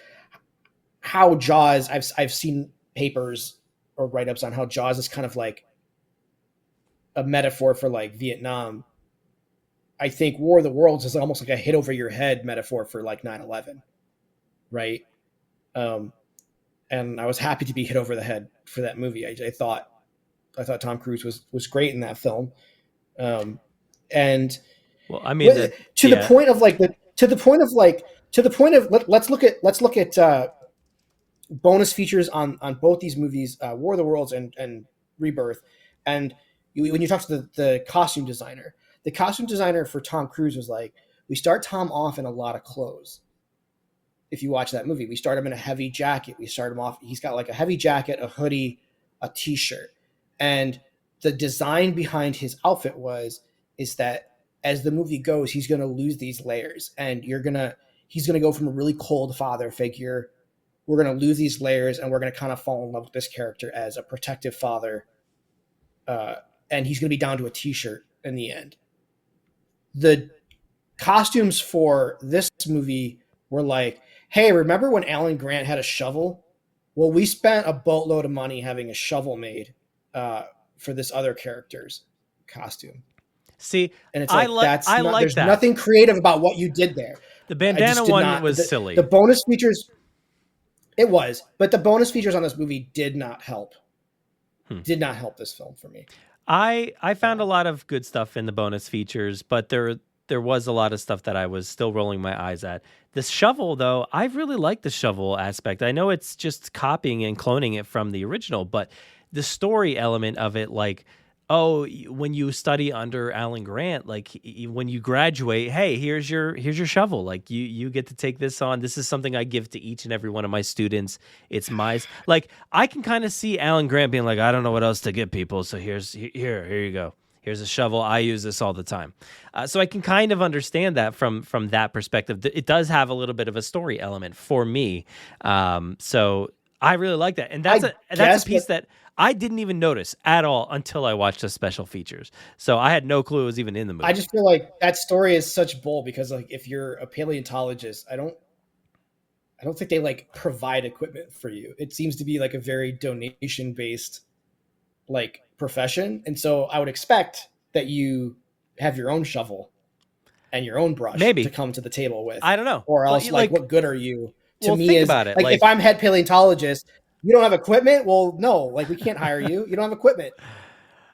how Jaws, I've seen papers or write-ups on how Jaws is kind of like a metaphor for like Vietnam. I think War of the Worlds is almost like a hit over your head metaphor for like 9/11, right? And I was happy to be hit over the head for that movie. I thought Tom Cruise was great in that film. And well, I mean, the point of let's look at bonus features on both these movies, War of the Worlds and Rebirth. And when you talk to the costume designer for Tom Cruise was like, we start Tom off in a lot of clothes. If you watch that movie, we start him in a heavy jacket. We start him off. He's got like a heavy jacket, a hoodie, a t-shirt. And the design behind his outfit is that as the movie goes, he's going to lose these layers and he's going to go from a really cold father figure. We're going to lose these layers and we're going to kind of fall in love with this character as a protective father. And he's going to be down to a t-shirt in the end. The costumes for this movie were like, hey, remember when Alan Grant had a shovel? Well, we spent a boatload of money having a shovel made for this other character's costume. See, and it's like, there's that. Nothing creative about what you did there. The bandana one was silly. The bonus features, it was, but the bonus features on this movie did not help. Did not help this film for me. I found a lot of good stuff in the bonus features, but there was a lot of stuff that I was still rolling my eyes at. The shovel, though, I really like the shovel aspect. I know it's just copying and cloning it from the original, but the story element of it, like, oh, when you study under Alan Grant, like when you graduate, hey, here's your shovel. Like you get to take this on. This is something I give to each and every one of my students. It's my, like, I can kind of see Alan Grant being like, I don't know what else to give people. So here you go. Here's a shovel. I use this all the time. So I can kind of understand that from that perspective. It does have a little bit of a story element for me. So I really like that. And that's a piece that I didn't even notice at all until I watched the special features. So I had no clue it was even in the movie. I just feel like that story is such bull because, like, if you're a paleontologist, I don't think they like provide equipment for you. It seems to be like a very donation based like profession. And so I would expect that you have your own shovel and your own brush maybe to come to the table with. I don't know. Or else like what good are you? To me think is about it. Like if I'm head paleontologist, you don't have equipment? Well, no, like we can't hire you. You don't have equipment.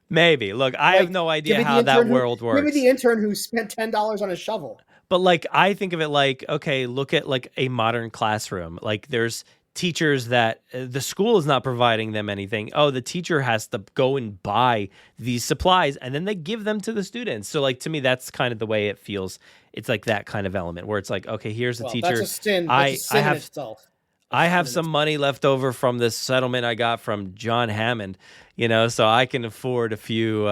Maybe. Look, I have no idea how that world works. Maybe the intern who spent $10 on a shovel. But like, I think of it like, okay, look at like a modern classroom. Like there's teachers that the school is not providing them anything. Oh, the teacher has to go and buy these supplies and then they give them to the students. So like, to me, that's kind of the way it feels. It's like that kind of element where it's like, okay, here's the teacher. That's a sin. That's a sin in itself. I have some money left over from this settlement I got from John Hammond, so I can afford a few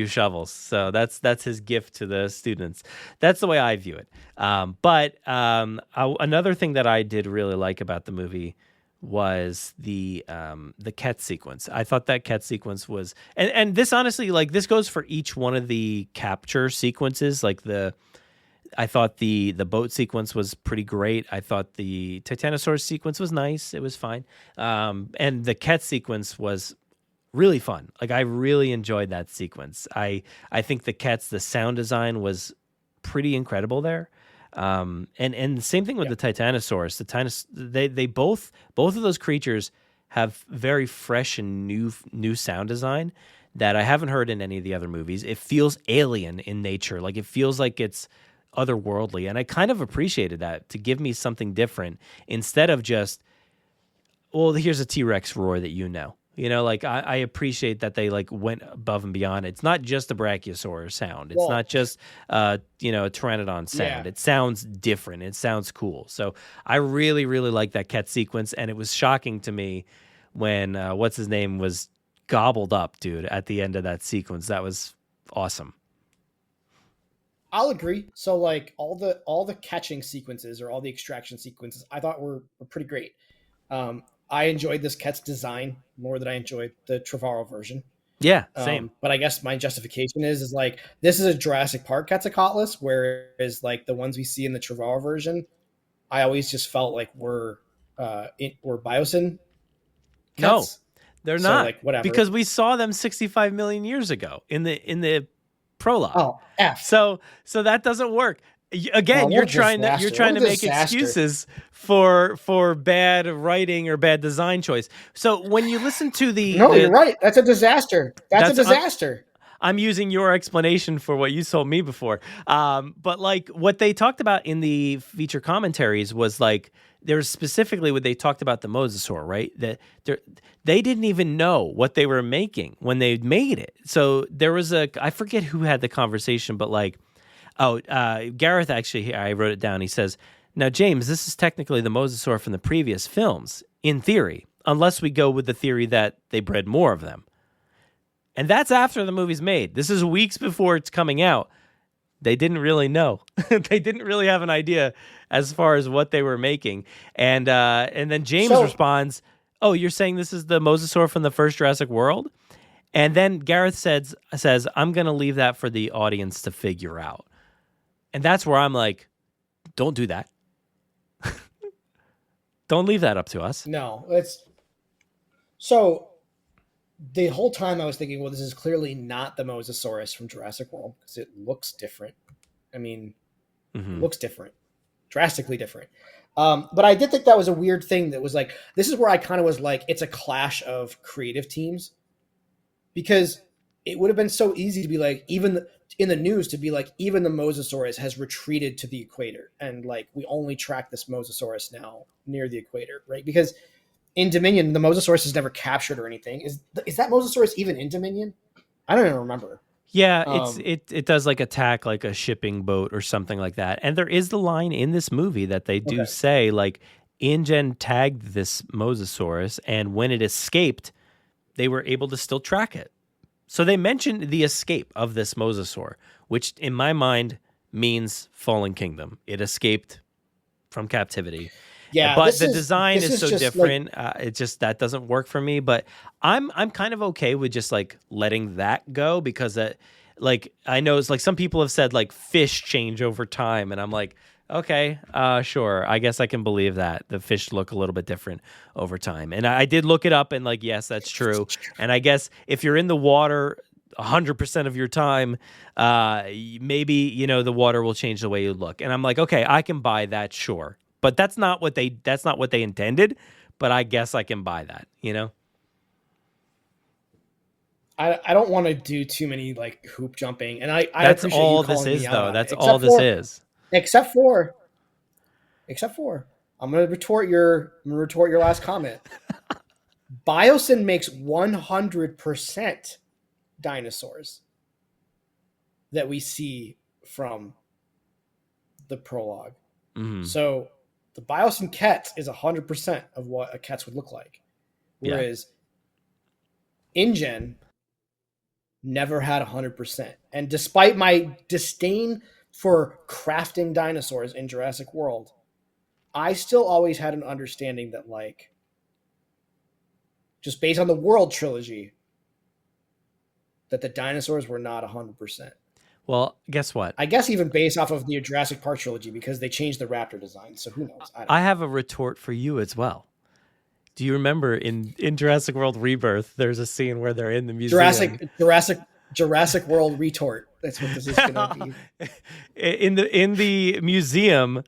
shovels. So that's his gift to the students. That's the way I view it. But another thing that I did really like about the movie was the Ket sequence. I thought that Ket sequence was, and this honestly, like this goes for each one of the capture sequences, like I thought the boat sequence was pretty great. I thought the Titanosaurus sequence was nice. It was fine. And the Ket sequence was really fun. Like, I really enjoyed that sequence. I think the sound design was pretty incredible there. And the same thing with the Titanosaurus. They both of those creatures have very fresh and new sound design that I haven't heard in any of the other movies. It feels alien in nature. Like, it feels like it's otherworldly. And I kind of appreciated that, to give me something different instead of just, well, here's a T-Rex roar that you know. You know, like, I appreciate that they like went above and beyond. It's not just a brachiosaur sound. It's not just a pteranodon sound. Yeah. It sounds different. It sounds cool. So I really, really like that Ket sequence. And it was shocking to me when what's his name was gobbled up, dude, at the end of that sequence. That was awesome. I'll agree. So like all the catching sequences or all the extraction sequences I thought were pretty great. I enjoyed this Ket's design more than I enjoyed the Trevorrow version. Yeah, same. But I guess my justification is like, this is a Jurassic Park Quetzalcoatlus, whereas like the ones we see in the Trevorrow version, I always just felt like were Biosyn Kets. No, they're So, not. like, whatever. Because we saw them 65 million years ago in the prologue. Oh, F. So that doesn't work. Again, Well, you're what a trying disaster. to What a make disaster. excuses for bad writing or bad design choice. So when you listen to No, you're right. That's a disaster. That's a disaster. I'm using your explanation for what you told me before. But like what they talked about in the feature commentaries was like, there's specifically what they talked about the mosasaur, right? That they didn't even know what they were making when they made it. So there was I forget who had the conversation, but like, Gareth actually, I wrote it down. He says, now, James, this is technically the mosasaur from the previous films, in theory, unless we go with the theory that they bred more of them. And that's after the movie's made. This is weeks before it's coming out. They didn't really know. They didn't really have an idea as far as what they were making. And then James responds, oh, you're saying this is the mosasaur from the first Jurassic World? And then Gareth says, I'm going to leave that for the audience to figure out. And that's where I'm like, don't do that. Don't leave that up to us. No, it's so. The whole time I was thinking, well, this is clearly not the Mosasaurus from Jurassic World because it looks different. I mean, it looks different, drastically different. But I did think that was a weird thing that was like, this is where I kind of was like, it's a clash of creative teams, because it would have been so easy to be like, even in the news to be like, even the Mosasaurus has retreated to the equator. And like, we only track this Mosasaurus now near the equator, right? Because in Dominion, the Mosasaurus is never captured or anything. Is that Mosasaurus even in Dominion? I don't even remember. Yeah, it does like attack like a shipping boat or something like that. And there is the line in this movie that they do say like InGen tagged this Mosasaurus, and when it escaped, they were able to still track it. So they mentioned the escape of this Mosasaur, which in my mind means Fallen Kingdom. It escaped from captivity. Yeah, but the design is so different. Like, it just, that doesn't work for me. But I'm kind of okay with just like letting that go, because that, like, I know it's like some people have said like fish change over time, and I'm like, okay, sure. I guess I can believe that the fish look a little bit different over time. And I did look it up, and like, yes, that's true. And I guess if you're in the water 100% of your time, maybe, the water will change the way you look. And I'm like, okay, I can buy that, sure. But that's not what they intended. But I guess I can buy that, I don't want to do too many like hoop jumping, and I that's appreciate all you calling this is me out though. on That's it. all this is. Except for, I'm going to retort your last comment. Biosyn makes 100% dinosaurs that we see from the prologue. Mm-hmm. So the Biosyn Ket is 100% of what a Ket would look like. Whereas InGen never had 100%. And despite my disdain for crafting dinosaurs in Jurassic World, I still always had an understanding that, like, just based on the World trilogy, that the dinosaurs were not 100%. Well, guess what? I guess even based off of the Jurassic Park trilogy, because they changed the raptor design. So who knows? I have a retort for you as well. Do you remember in Jurassic World Rebirth, there's a scene where they're in the museum? Jurassic World retort. That's what this is going to be. In the museum,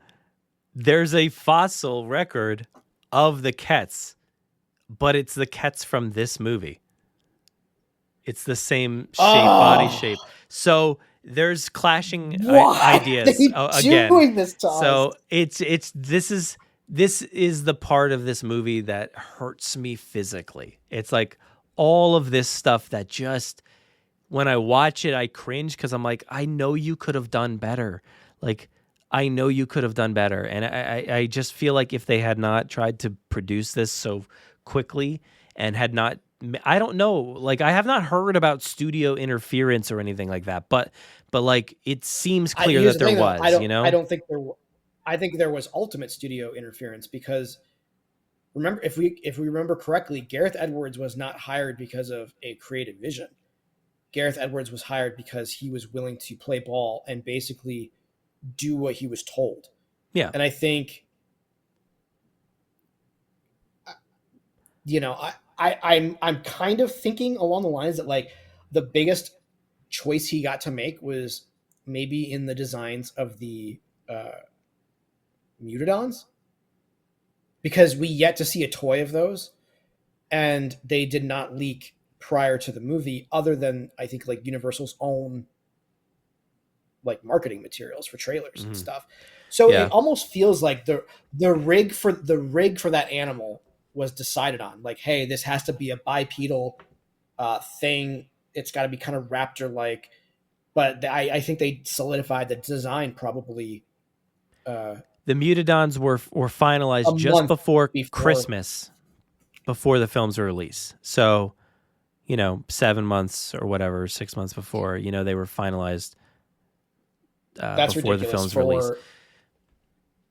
there's a fossil record of the Kets, but it's the Kets from this movie. It's the same shape, body shape. So there's clashing ideas again. Doing this to us? So this is the part of this movie that hurts me physically. It's like all of this stuff that just, when I watch it, I cringe because I'm like, I know you could have done better. Like, I know you could have done better. And I just feel like if they had not tried to produce this so quickly and had not, I don't know, like I have not heard about studio interference or anything like that, but like it seems clear that there was, I think there was ultimate studio interference because remember, if we remember correctly, Gareth Edwards was not hired because of a creative vision. Gareth Edwards was hired because he was willing to play ball and basically do what he was told. Yeah. And I think, I'm kind of thinking along the lines that like the biggest choice he got to make was maybe in the designs of the Mutodons, because we yet to see a toy of those and they did not leak prior to the movie, other than I think like Universal's own like marketing materials for trailers and stuff. So it almost feels like the rig for that animal was decided on. Like, hey, this has to be a bipedal thing. It's got to be kind of raptor like. But I think they solidified the design probably. The Mutodons were finalized just before Christmas, before the film's release. So, 7 months or whatever, 6 months before, they were finalized before the film's release.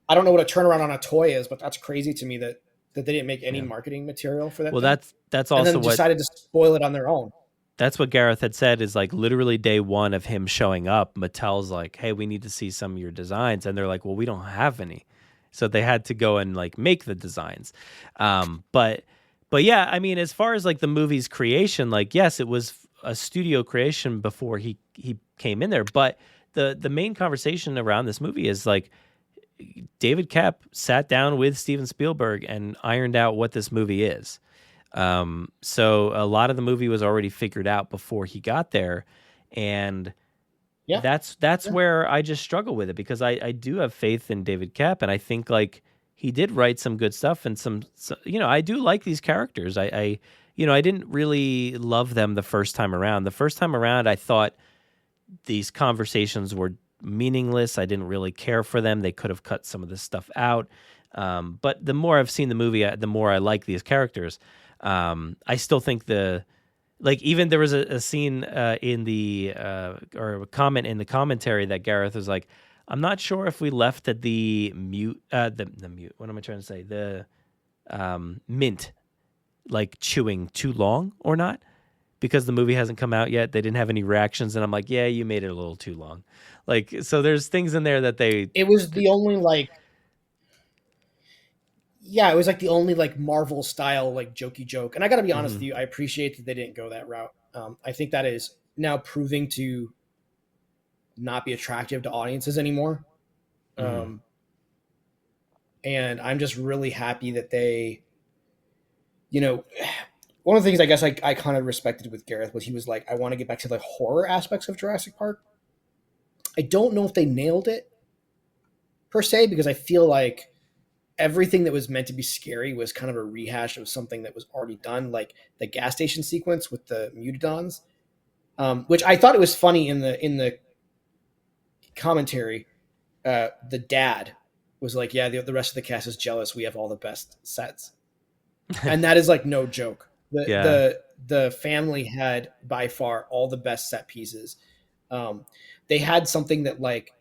I don't know what a turnaround on a toy is, but that's crazy to me that they didn't make any marketing material for that. Well, thing. that's also and then decided to spoil it on their own. That's what Gareth had said is like literally day one of him showing up, Mattel's like, hey, we need to see some of your designs. And they're like, well, we don't have any. So they had to go and like make the designs. But yeah, I mean, as far as like the movie's creation, like, yes, it was a studio creation before he came in there. But the main conversation around this movie is like David Koepp sat down with Steven Spielberg and ironed out what this movie is. So a lot of the movie was already figured out before he got there. And that's where I just struggle with it because I do have faith in David Koepp. And I think like he did write some good stuff and some I do like these characters. I didn't really love them the first time around. The first time around, I thought these conversations were meaningless. I didn't really care for them. They could have cut some of this stuff out. But the more I've seen the movie, the more I like these characters. I still think even there was a scene in the or a comment in the commentary that Gareth was like, I'm not sure if we left at the mute. What am I trying to say? The mint, like chewing too long or not, because the movie hasn't come out yet. They didn't have any reactions, and I'm like, yeah, you made it a little too long. Like, so there's things in there that It was the only like. Yeah, it was like the only like Marvel style like jokey joke. And I got to be honest with you, I appreciate that they didn't go that route. I think that is now proving to not be attractive to audiences anymore. And I'm just really happy that they, one of the things I guess I kind of respected with Gareth was he was like, I want to get back to the horror aspects of Jurassic Park. I don't know if they nailed it per se, because I feel like everything that was meant to be scary was kind of a rehash of something that was already done, like the gas station sequence with the Mutodons, which I thought it was funny in the commentary. The dad was like, yeah, the rest of the cast is jealous. We have all the best sets. And that is like no joke. The family had by far all the best set pieces. They had something that like,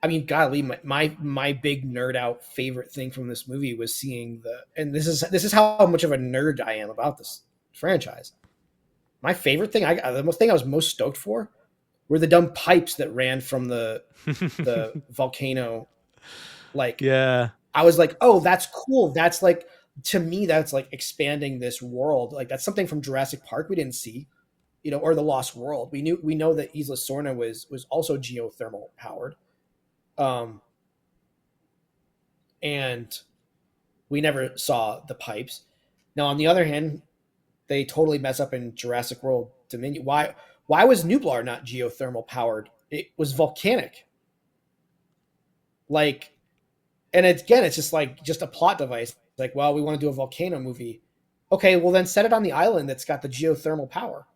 I mean, golly, my big nerd out favorite thing from this movie was seeing and this is how much of a nerd I am about this franchise. My favorite thing, the thing I was most stoked for were the dumb pipes that ran from the volcano. Like, Yeah. I was like, oh, that's cool. That's like, to me, that's like expanding this world. Like, that's something from Jurassic Park we didn't see, or the Lost World. We know that Isla Sorna was also geothermal powered. And we never saw the pipes. Now, on the other hand, they totally mess up in Jurassic World Dominion. Why was Nublar not geothermal powered? It was volcanic. Like, and it's just a plot device. Like, well, we want to do a volcano movie. Okay, well then set it on the island that's got the geothermal power.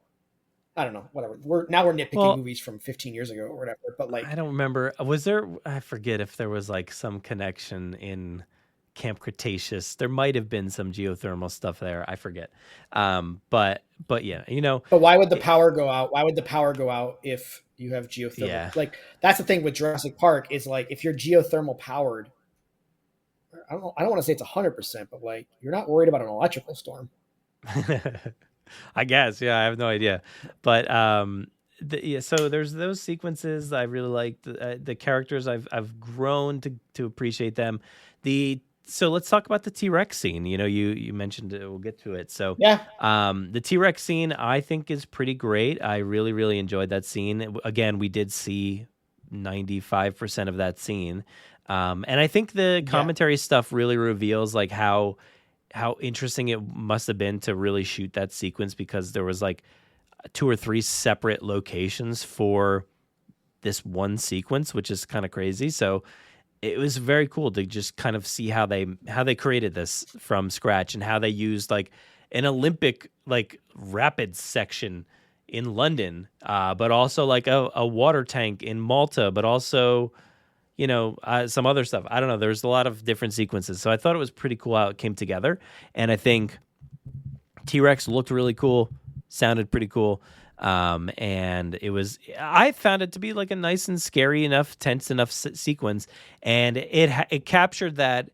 I don't know, whatever. We're nitpicking movies from 15 years ago or whatever. But like, I don't remember. Was there? I forget if there was like some connection in Camp Cretaceous. There might have been some geothermal stuff there. I forget. But yeah, But why would the power go out? Why would the power go out if you have geothermal? Yeah. Like, that's the thing with Jurassic Park is like, if you're geothermal powered, I don't want to say it's 100%, but like, you're not worried about an electrical storm. I guess. Yeah, I have no idea. But so there's those sequences I really like. The characters I've grown to appreciate them. So let's talk about the T-Rex scene. You mentioned it. We'll get to it. So yeah, the T-Rex scene I think is pretty great. I really, really enjoyed that scene. Again, we did see 95% of that scene. And I think the commentary stuff really reveals like how interesting it must have been to really shoot that sequence, because there was like 2 or 3 separate locations for this one sequence, which is kind of crazy. So it was very cool to just kind of see how they created this from scratch, and how they used like an Olympic like rapids section in London, but also like a water tank in Malta, but also some other stuff. I don't know. There's a lot of different sequences. So I thought it was pretty cool how it came together. And I think T-Rex looked really cool, sounded pretty cool. And I found it to be like a nice and scary enough, tense enough sequence. And it captured that,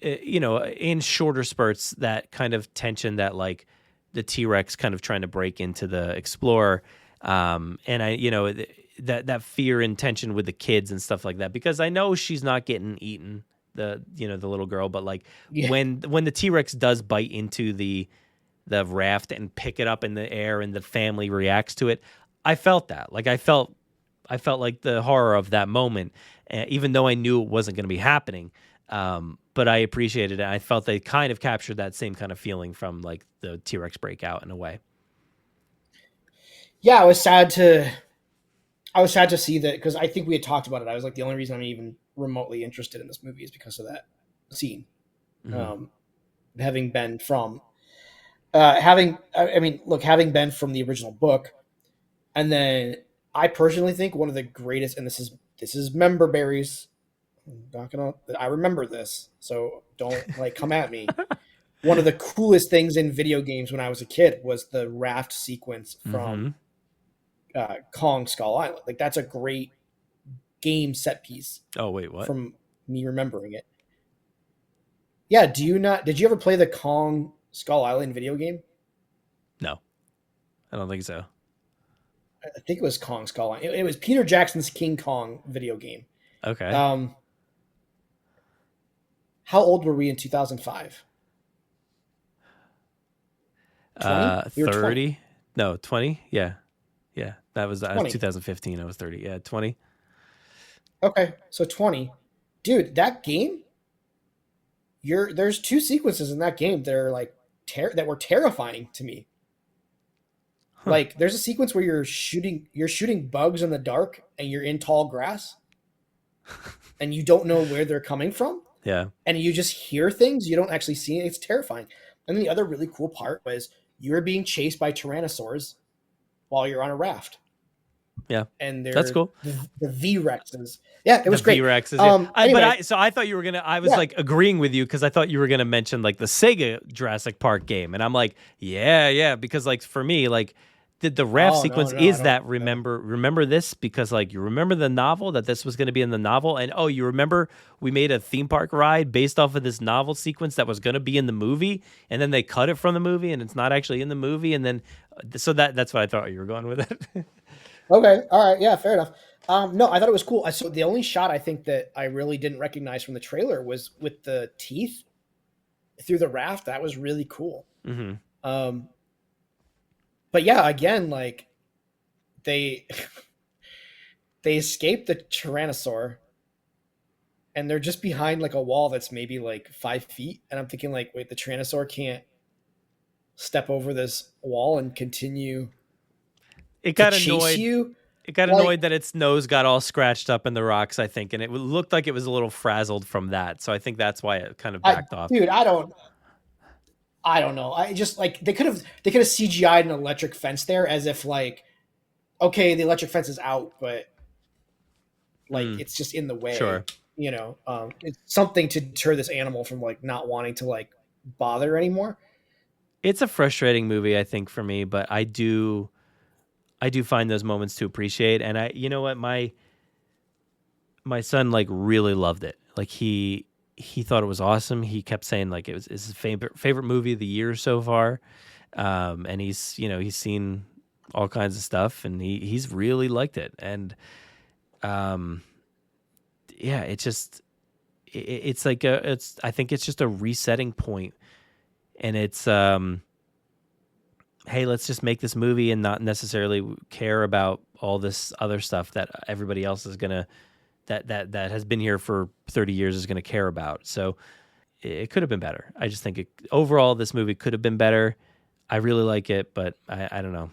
in shorter spurts, that kind of tension that like the T-Rex kind of trying to break into the Explorer. And that fear and tension with the kids and stuff like that, because I know she's not getting eaten, the little girl, but like when the T-Rex does bite into the raft and pick it up in the air and the family reacts to it, I felt that. Like I felt like the horror of that moment, even though I knew it wasn't going to be happening. But I appreciated it. I felt they kind of captured that same kind of feeling from like the T-Rex breakout in a way. Yeah, I was sad to see that, because I think we had talked about it. I was like, the only reason I'm even remotely interested in this movie is because of that scene. Mm-hmm. Having been from the original book, and then I personally think one of the greatest, and this is member berries. I remember this, so don't like come at me. One of the coolest things in video games when I was a kid was the raft sequence from Kong Skull Island. Like, that's a great game set piece. Oh wait, what? From me remembering it. Yeah, did you ever play the Kong Skull Island video game? No, I don't think so. I think it was Kong Skull Island. It was Peter Jackson's King Kong video game. Okay. How old were we in 2005? 20? 30? No, 20? Yeah. Yeah. That was 2015. I was 30. Yeah, 20. Okay, so 20. Dude, that game, there's 2 sequences in that game that are like that were terrifying to me. Huh. Like, there's a sequence where you're shooting bugs in the dark and you're in tall grass and you don't know where they're coming from. Yeah. And you just hear things, you don't actually see it. It's terrifying. And then the other really cool part was you were being chased by tyrannosaurs while you're on a raft. Yeah. And that's cool. The V-Rexes. Yeah, it was great. V-Rexes. Yeah. Anyway. So I thought you were I was like agreeing with you, because I thought you were gonna mention like the Sega Jurassic Park game, and I'm like, yeah, because like for me, like the raft sequence remember this, because like you remember the novel, that this was going to be in the novel, and you remember we made a theme park ride based off of this novel sequence that was going to be in the movie, and then they cut it from the movie and it's not actually in the movie, and then so that's what I thought you were going with it. Okay. All right. Yeah. Fair enough. No, I thought it was cool. So the only shot I think that I really didn't recognize from the trailer was with the teeth through the raft. That was really cool. Mm-hmm. But yeah, again, like they they escaped the Tyrannosaur, and they're just behind like a wall that's maybe like 5 feet. And I'm thinking, like, wait, the Tyrannosaur can't step over this wall and continue. It got chase annoyed. You. It got Like- annoyed that its nose got all scratched up in the rocks, I think, and it looked like it was a little frazzled from that. So I think that's why it kind of backed off. Dude, I don't know. I just, like, they could have CGI'd an electric fence there, as if, like, okay, the electric fence is out, but like it's just in the way. Sure. You know, it's something to deter this animal from like not wanting to like bother anymore. It's a frustrating movie, I think, for me, but I do find those moments to appreciate. And you know what, my son like really loved it. Like he thought it was awesome. He kept saying like it's his favorite movie of the year so far. And he's seen all kinds of stuff, and he's really liked it. And yeah, it's just it's like I think it's just a resetting point. And it's, hey, let's just make this movie and not necessarily care about all this other stuff that everybody else is gonna that has been here for 30 years is gonna care about. So it could have been better. I just think overall this movie could have been better. I really like it, but I don't know.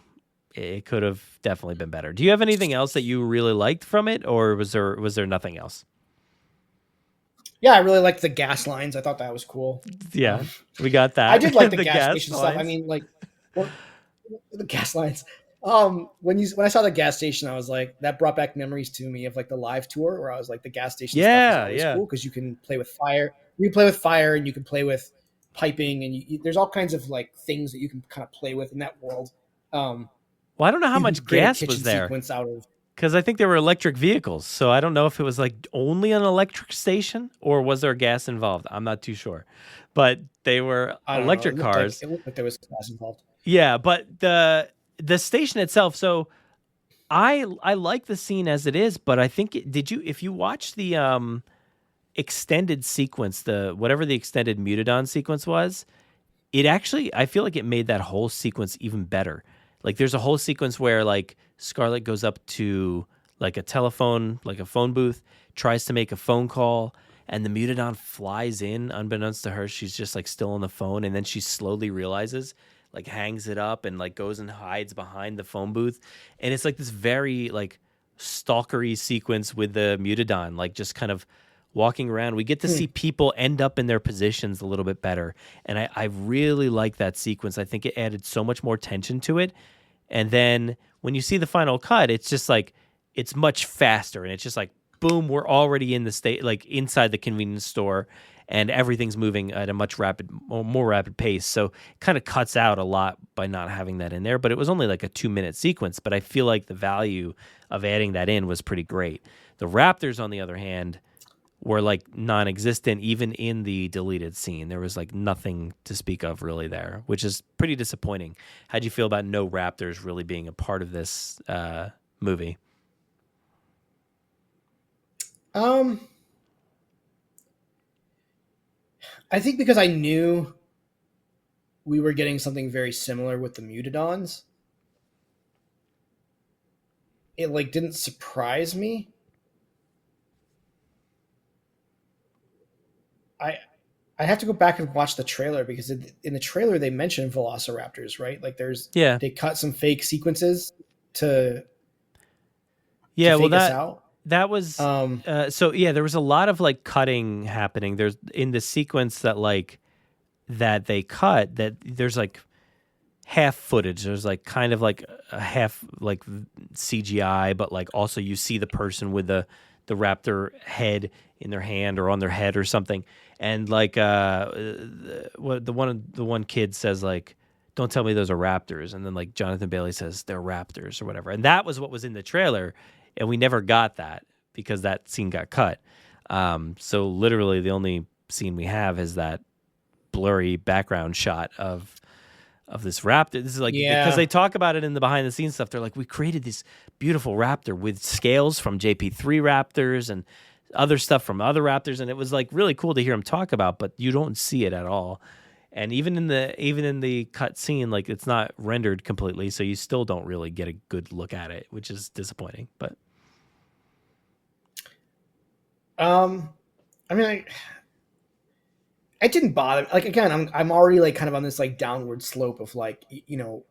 It could have definitely been better. Do you have anything else that you really liked from it, or was there nothing else? Yeah, I really liked the gas lines. I thought that was cool. Yeah, we got that. I did like the, The gas gas station lines. stuff. I mean, like the gas lines. When I saw the gas station, I was like, that brought back memories to me of like the live tour where I was like, the gas station stuff is always cool because you can play with fire. You can play with fire, and you can play with piping, and there's all kinds of like things that you can kind of play with in that world. Well, I don't know how much gas was there. Because I think there were electric vehicles, so I don't know if it was like only an electric station or was there gas involved. I'm not too sure, but they were electric cars. It looked like there was gas involved. Yeah, but the station itself. So I like the scene as it is, but I think if you watch the extended sequence, whatever the extended Mutadon sequence was, it actually, I feel like it made that whole sequence even better. Like there's a whole sequence where like Scarlett goes up to like a telephone, like a phone booth, tries to make a phone call, and the Mutadon flies in unbeknownst to her. She's just like still on the phone, and then she slowly realizes, like hangs it up and like goes and hides behind the phone booth. And it's like this very like stalkery sequence with the Mutadon, like just kind of walking around. We get to see people end up in their positions a little bit better. And I really like that sequence. I think it added so much more tension to it. And then when you see the final cut, it's just like, it's much faster. And it's just like, boom, we're already in the state, like inside the convenience store, and everything's moving at a much more rapid pace. So it kind of cuts out a lot by not having that in there. But it was only like a 2-minute sequence. But I feel like the value of adding that in was pretty great. The Raptors, on the other hand, were like non-existent even in the deleted scene. There was like nothing to speak of really there, which is pretty disappointing. How'd you feel about no Raptors really being a part of this movie? I think because I knew we were getting something very similar with the Mutadons, it like didn't surprise me. I have to go back and watch the trailer because in the trailer they mentioned velociraptors, right? Like they cut some fake sequences to fake us out. That was so yeah, there was a lot of like cutting happening. There's in the sequence that they cut, that there's like half footage. There's like kind of like a half like CGI, but like also you see the person with the raptor head in their hand or on their head or something. And like the one kid says like, "Don't tell me those are raptors," and then like Jonathan Bailey says they're raptors or whatever. And that was what was in the trailer, and we never got that because that scene got cut. So literally the only scene we have is that blurry background shot of this raptor. This is like, because they talk about it in the behind the scenes stuff. They're like, we created this beautiful raptor with scales from JP3 raptors and other stuff from other raptors, and it was like really cool to hear him talk about, but you don't see it at all. And even in the cut scene, like it's not rendered completely, so you still don't really get a good look at it, which is disappointing. But I mean, it didn't bother. Like again, I'm already like kind of on this like downward slope of like, you know,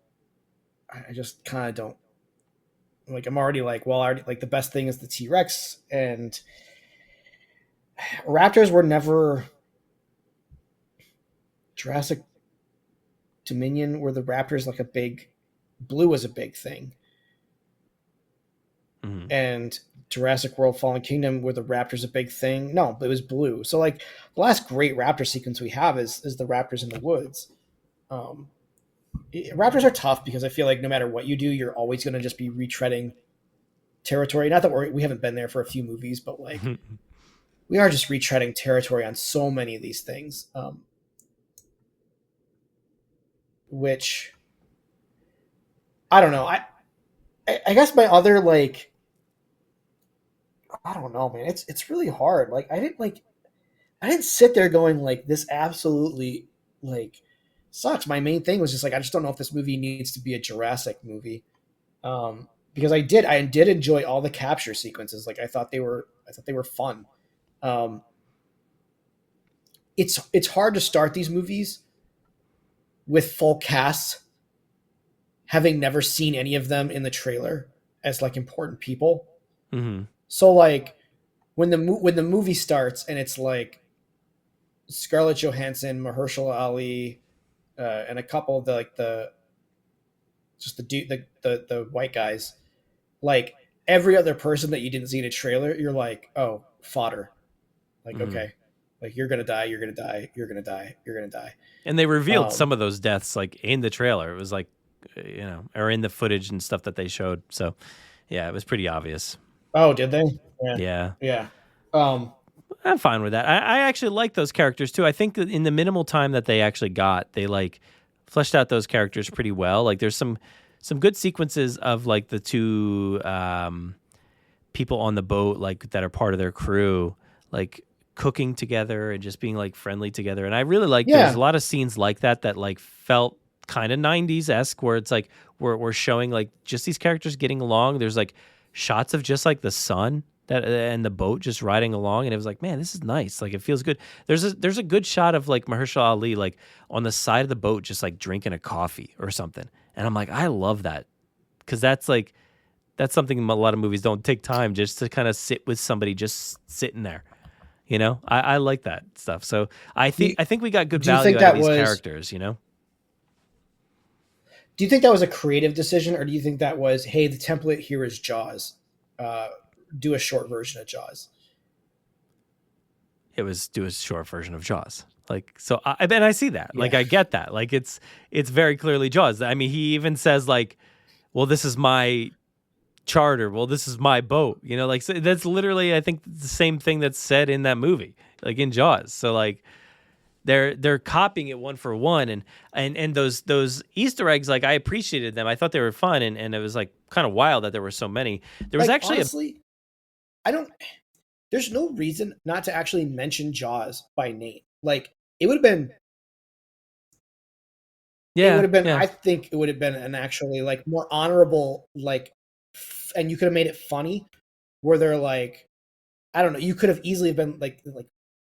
I just kind of don't like. I'm already like, well, already like the best thing is the T-Rex, and raptors were never Jurassic Dominion. Were the raptors like a big blue was a big thing, and Jurassic World Fallen Kingdom, were the raptors a big thing? No, it was blue. So like the last great raptor sequence we have is the raptors in the woods. Raptors are tough because I feel like no matter what you do, you're always going to just be retreading territory. Not that we haven't been there for a few movies, but like we are just retreading territory on so many of these things. Which I don't know. I guess my other like, I don't know, man. It's really hard. Like I didn't sit there going like this absolutely like sucks. My main thing was just like I just don't know if this movie needs to be a Jurassic movie. Because I did enjoy all the capture sequences. Like I thought they were fun. It's hard to start these movies with full casts, having never seen any of them in the trailer as like important people. Mm-hmm. So like when the movie starts and it's like Scarlett Johansson, Mahershala Ali, and a couple of the white guys, like every other person that you didn't see in a trailer, you're like, oh, fodder. Like, okay, like you're going to die, you're going to die, you're going to die, you're going to die. And they revealed some of those deaths like in the trailer. It was like, you know, or in the footage and stuff that they showed. So yeah, it was pretty obvious. Oh, did they? Yeah. I'm fine with that. I actually like those characters too. I think that in the minimal time that they actually got, they like fleshed out those characters pretty well. Like there's some good sequences of like the two people on the boat, like that are part of their crew, like cooking together and just being like friendly together. And I really like there's a lot of scenes like that like felt kind of 90s-esque, where it's like we're showing like just these characters getting along. There's like shots of just like the sun and the boat just riding along, and it was like, man, this is nice. Like it feels good. There's a good shot of like Mahershala Ali like on the side of the boat just like drinking a coffee or something, and I'm like, I love that, because that's something a lot of movies don't take time just to kind of sit with somebody just sitting there. You know, I like that stuff. So I think we got good value out of these characters. You know. Do you think that was a creative decision, or do you think that was, hey, the template here is Jaws? Do a short version of Jaws. It was do a short version of Jaws. Like, so I see that. Yeah. Like, I get that. Like, it's very clearly Jaws. I mean, he even says like, well, this is my charter. Well, this is my boat. You know, like, so that's literally, I think, the same thing that's said in that movie, like in Jaws. So like, they're copying it one for one, and those Easter eggs, like I appreciated them. I thought they were fun, and it was like kind of wild that there were so many. There was like, actually honestly, there's no reason not to actually mention Jaws by name. Like it would have been, I think it would have been an actually like more honorable, like, and you could have made it funny, where they're like, I don't know, you could have easily been like.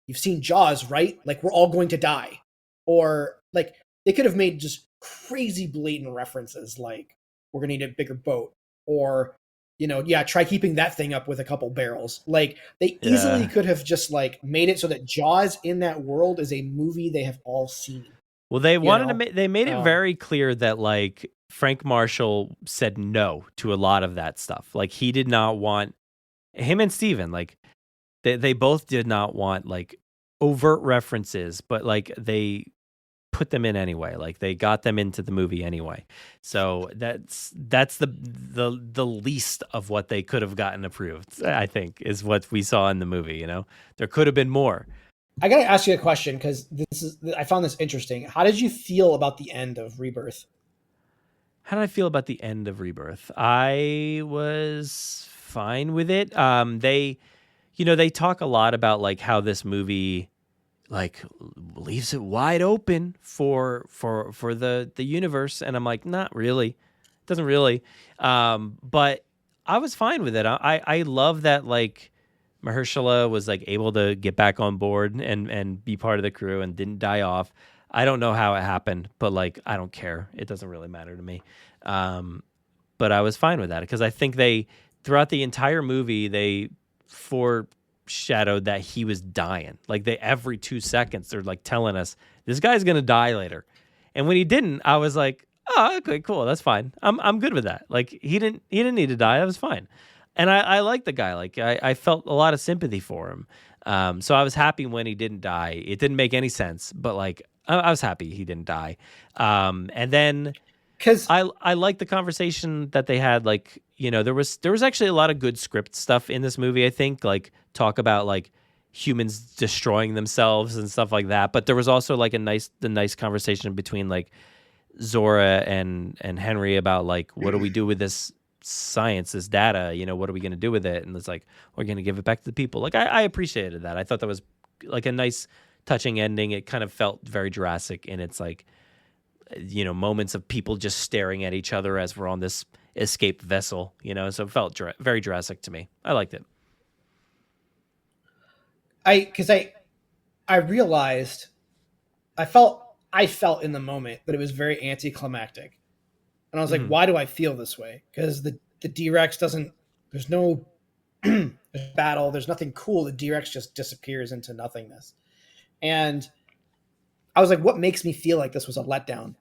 You've seen Jaws, right? Like, we're all going to die. Or, like, they could have made just crazy blatant references, like, we're going to need a bigger boat. Or, you know, try keeping that thing up with a couple barrels. Like, they easily could have just, like, made it so that Jaws in that world is a movie they have all seen. Well, they they made it very clear that, like, Frank Marshall said no to a lot of that stuff. Like, he did not want, him and Steven, like, They both did not want like overt references, but like they put them in anyway. Like they got them into the movie anyway. So that's the least of what they could have gotten approved, I think, is what we saw in the movie. You know, there could have been more, I gotta ask you a question because I found this interesting. How did you feel about the end of Rebirth? How did I feel about the end of Rebirth? I was fine with it. They talk a lot about like how this movie like leaves it wide open for the universe, and I'm like, not really. It doesn't really. But I was fine with it. I love that like Mahershala was like able to get back on board and be part of the crew and didn't die off. I don't know how it happened, but like I don't care. It doesn't really matter to me. But I was fine with that because I think they throughout the entire movie they foreshadowed that he was dying. Like every 2 seconds they're like telling us this guy's gonna die later. And when he didn't, I was like, oh, okay, cool, that's fine. I'm good with that. Like he didn't need to die. That was fine. And I like the guy. Like I felt a lot of sympathy for him. So I was happy when he didn't die. It didn't make any sense, but like I was happy he didn't die. And then because I like the conversation that they had. Like, you know, there was actually a lot of good script stuff in this movie. I think like talk about like humans destroying themselves and stuff like that. But there was also like the nice conversation between like Zora and Henry about like what do we do with this science, this data, you know, what are we going to do with it? And it's like, we're going to give it back to the people. Like I appreciated that. I thought that was like a nice touching ending. It kind of felt very Jurassic in its like, you know, moments of people just staring at each other as we're on this escape vessel, you know, so it felt very Jurassic to me. I liked it. I realized I felt in the moment that it was very anticlimactic. And I was like, why do I feel this way? Because the D-Rex there's no battle. There's nothing cool. The D-Rex just disappears into nothingness. And I was like, what makes me feel like this was a letdown?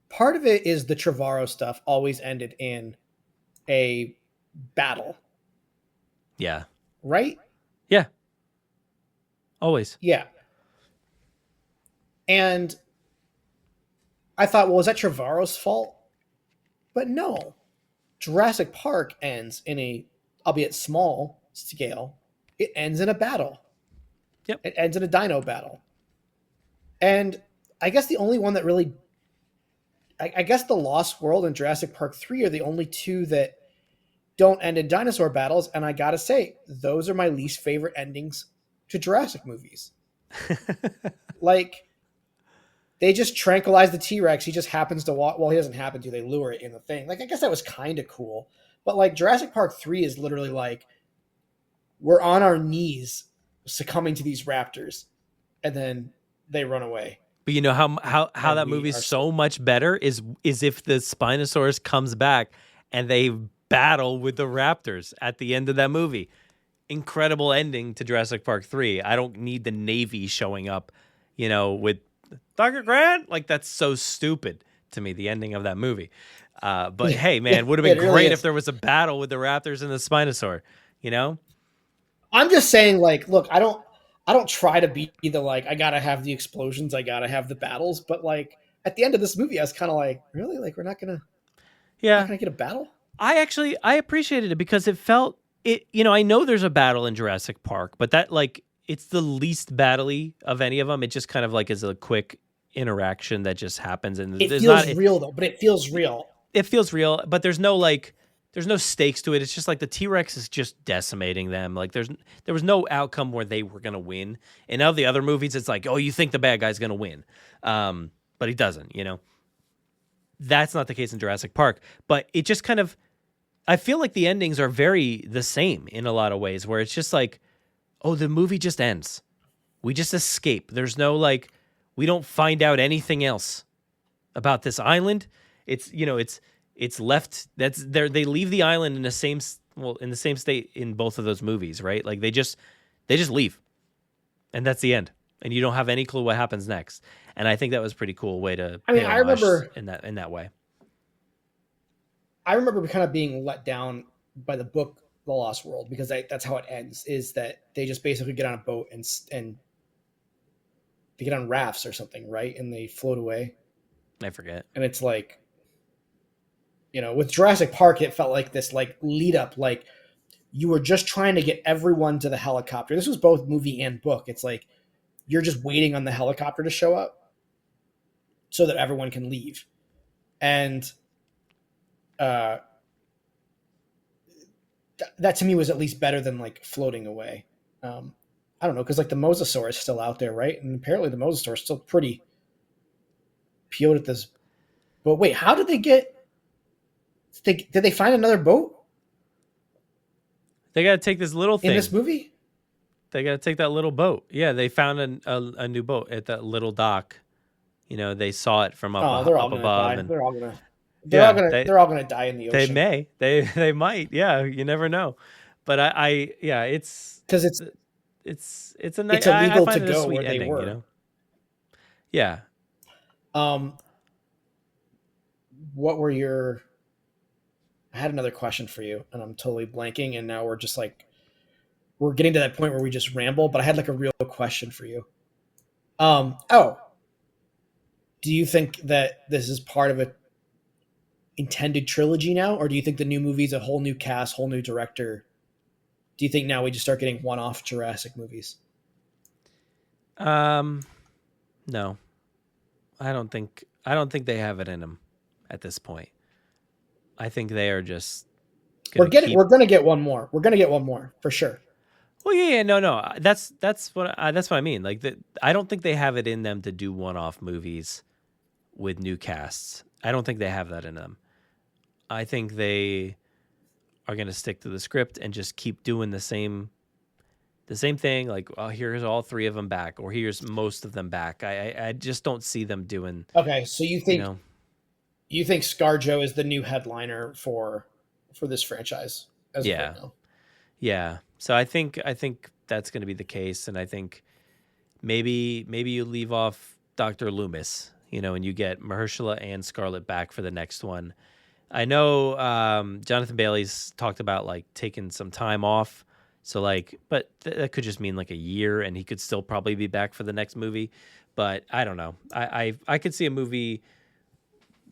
Part of it is the Trevorrow stuff always ended in a battle. Yeah. Right? Yeah. Always. Yeah. And I thought, well, is that Trevorrow's fault? But no. Jurassic Park ends in a, albeit small scale, it ends in a battle. Yep. It ends in a dino battle. And I guess the only one that really, I guess The Lost World and Jurassic Park 3 are the only two that don't end in dinosaur battles. And I gotta say, those are my least favorite endings to Jurassic movies. Like, they just tranquilize the T-Rex. He just happens to walk. Well, he doesn't happen to. They lure it in the thing. Like, I guess that was kind of cool. But, like, Jurassic Park 3 is literally like, we're on our knees succumbing to these raptors. And then they run away. But you know how that movie is so much better is if the Spinosaurus comes back and they battle with the raptors at the end of that movie. Incredible ending to Jurassic Park 3. I don't need the Navy showing up, you know, with Dr. Grant. Like, that's so stupid to me, the ending of that movie. But hey, man, would have been really great is. if there was a battle with the raptors and the Spinosaur, you know? I'm just saying, like, look, I don't try to be the, like, I gotta have the explosions, I gotta have the battles, but like at the end of this movie, I was kind of like, really? Like, we're not gonna get a battle? I appreciated it because it felt it, you know, I know there's a battle in Jurassic Park, but that like it's the least battle-y of any of them. It just kind of like is a quick interaction that just happens, and it feels real though. But it feels real. It feels real, but there's no stakes to it. It's just like the T-Rex is just decimating them. Like there was no outcome where they were gonna win. In all the other movies, it's like, oh, you think the bad guy's gonna win, but he doesn't. You know, that's not the case in Jurassic Park. But it just kind of, I feel like the endings are very the same in a lot of ways, where it's just like, oh, the movie just ends. We just escape. There's no like, we don't find out anything else about this island. It's, you know, it's left. That's there. They leave the island in the same state in both of those movies, right? Like they just leave, and that's the end. And you don't have any clue what happens next. And I think that was a pretty cool way to. I mean, I remember in that way. I remember kind of being let down by the book The Lost World, because that's how it ends, is that they just basically get on a boat and they get on rafts or something, right? And they float away. I forget. And it's like, you know, with Jurassic Park, it felt like this like lead up, like you were just trying to get everyone to the helicopter. This was both movie and book. It's like you're just waiting on the helicopter to show up so that everyone can leave. And that to me was at least better than like floating away. I don't know, because like the mosasaur is still out there, right? And apparently the mosasaur is still pretty peeled at this. But wait, how did they get? Did they find another boat? They got to take this little thing in this movie. They got to take that little boat. Yeah, they found a new boat at that little dock. You know, they saw it from up above. And they're all gonna die in the ocean. They might. Yeah, you never know. But it's because it's a nice. It's illegal I find to it a go sweet where they ending, were. You know? Yeah. What were your? I had another question for you, and I'm totally blanking. And now we're just like, we're getting to that point where we just ramble. But I had like a real question for you. Do you think that this is part of a intended trilogy now, or do you think the new movie's a whole new cast, whole new director? Do you think now we just start getting one-off Jurassic movies? No, I don't think they have it in them at this point. I think they are just. We're gonna get one more. We're gonna get one more for sure. Well, yeah, no. That's what I mean. Like I don't think they have it in them to do one-off movies with new casts. I don't think they have that in them. I think they are going to stick to the script and just keep doing the same thing. Like, oh, here's all three of them back, or here's most of them back. I just don't see them doing. Okay, so you think ScarJo is the new headliner for this franchise? As of right now? Yeah. So I think that's going to be the case, and I think maybe you leave off Dr. Loomis, and you get Mahershala and Scarlett back for the next one. I know Jonathan Bailey's talked about like taking some time off, so like, but that could just mean like a year, and he could still probably be back for the next movie. But I don't know. I could see a movie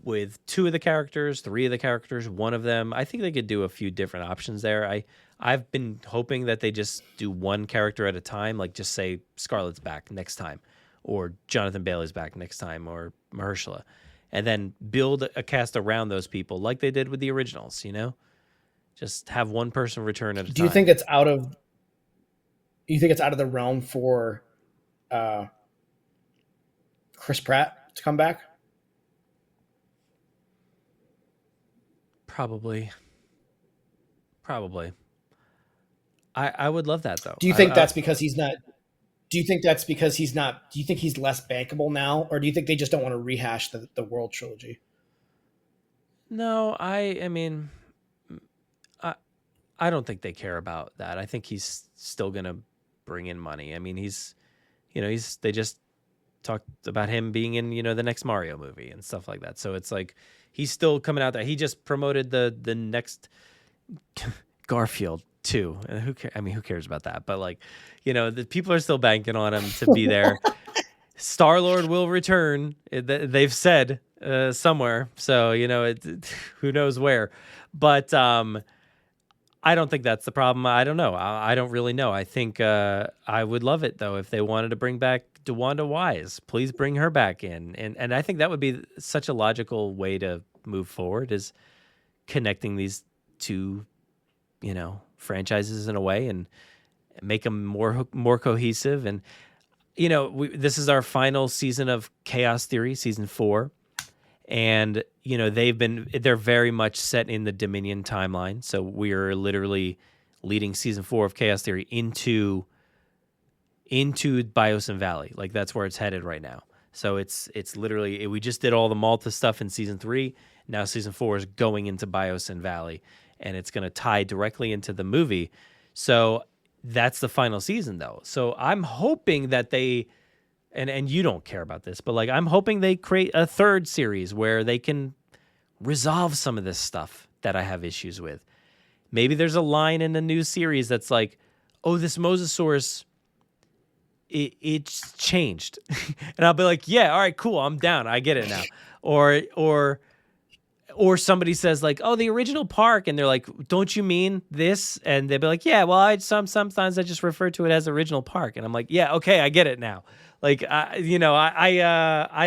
with two of the characters, three of the characters, one of them. I think they could do a few different options there. I've been hoping that they just do one character at a time, like just say Scarlett's back next time, or Jonathan Bailey's back next time, or Mahershala, and then build a cast around those people like they did with the originals, Just have one person return at a time. Do you think it's out of the realm for Chris Pratt to come back? Probably. I would love that though. Do you think that's because he's not? Do you think that's because he's not? Do you think he's less bankable now, or do you think they just don't want to rehash the World trilogy? No, I mean, I don't think they care about that. I think he's still gonna bring in money. I mean, they just talked about him being in the next Mario movie and stuff like that. So it's like he's still coming out there. He just promoted the next Garfield too. Who cares about that? But like, the people are still banking on him to be there. Star-Lord will return. They've said somewhere. So, who knows where. But I don't think that's the problem. I don't know. I don't really know. I think I would love it, though, if they wanted to bring back DeWanda Wise. Please bring her back in. And I think that would be such a logical way to move forward, is connecting these two, franchises in a way and make them more cohesive. And, this is our final season of Chaos Theory, season 4. And, they're very much set in the Dominion timeline. So we're literally leading season 4 of Chaos Theory into Biosyn Valley. Like that's where it's headed right now. So it's literally, we just did all the Malta stuff in season 3. Now season 4 is going into Biosyn Valley, and it's going to tie directly into the movie. So that's the final season though. So I'm hoping that they, and you don't care about this, but like I'm hoping they create a third series where they can resolve some of this stuff that I have issues with. Maybe there's a line in the new series that's like, oh, this Mosasaurus, it's changed. And I'll be like, yeah, all right, cool, I'm down. I get it now. Or or somebody says like, "Oh, the original park," and they're like, "Don't you mean this?" And they'd be like, "Yeah, well, sometimes I just refer to it as original park," and I'm like, "Yeah, okay, I get it now." Like, I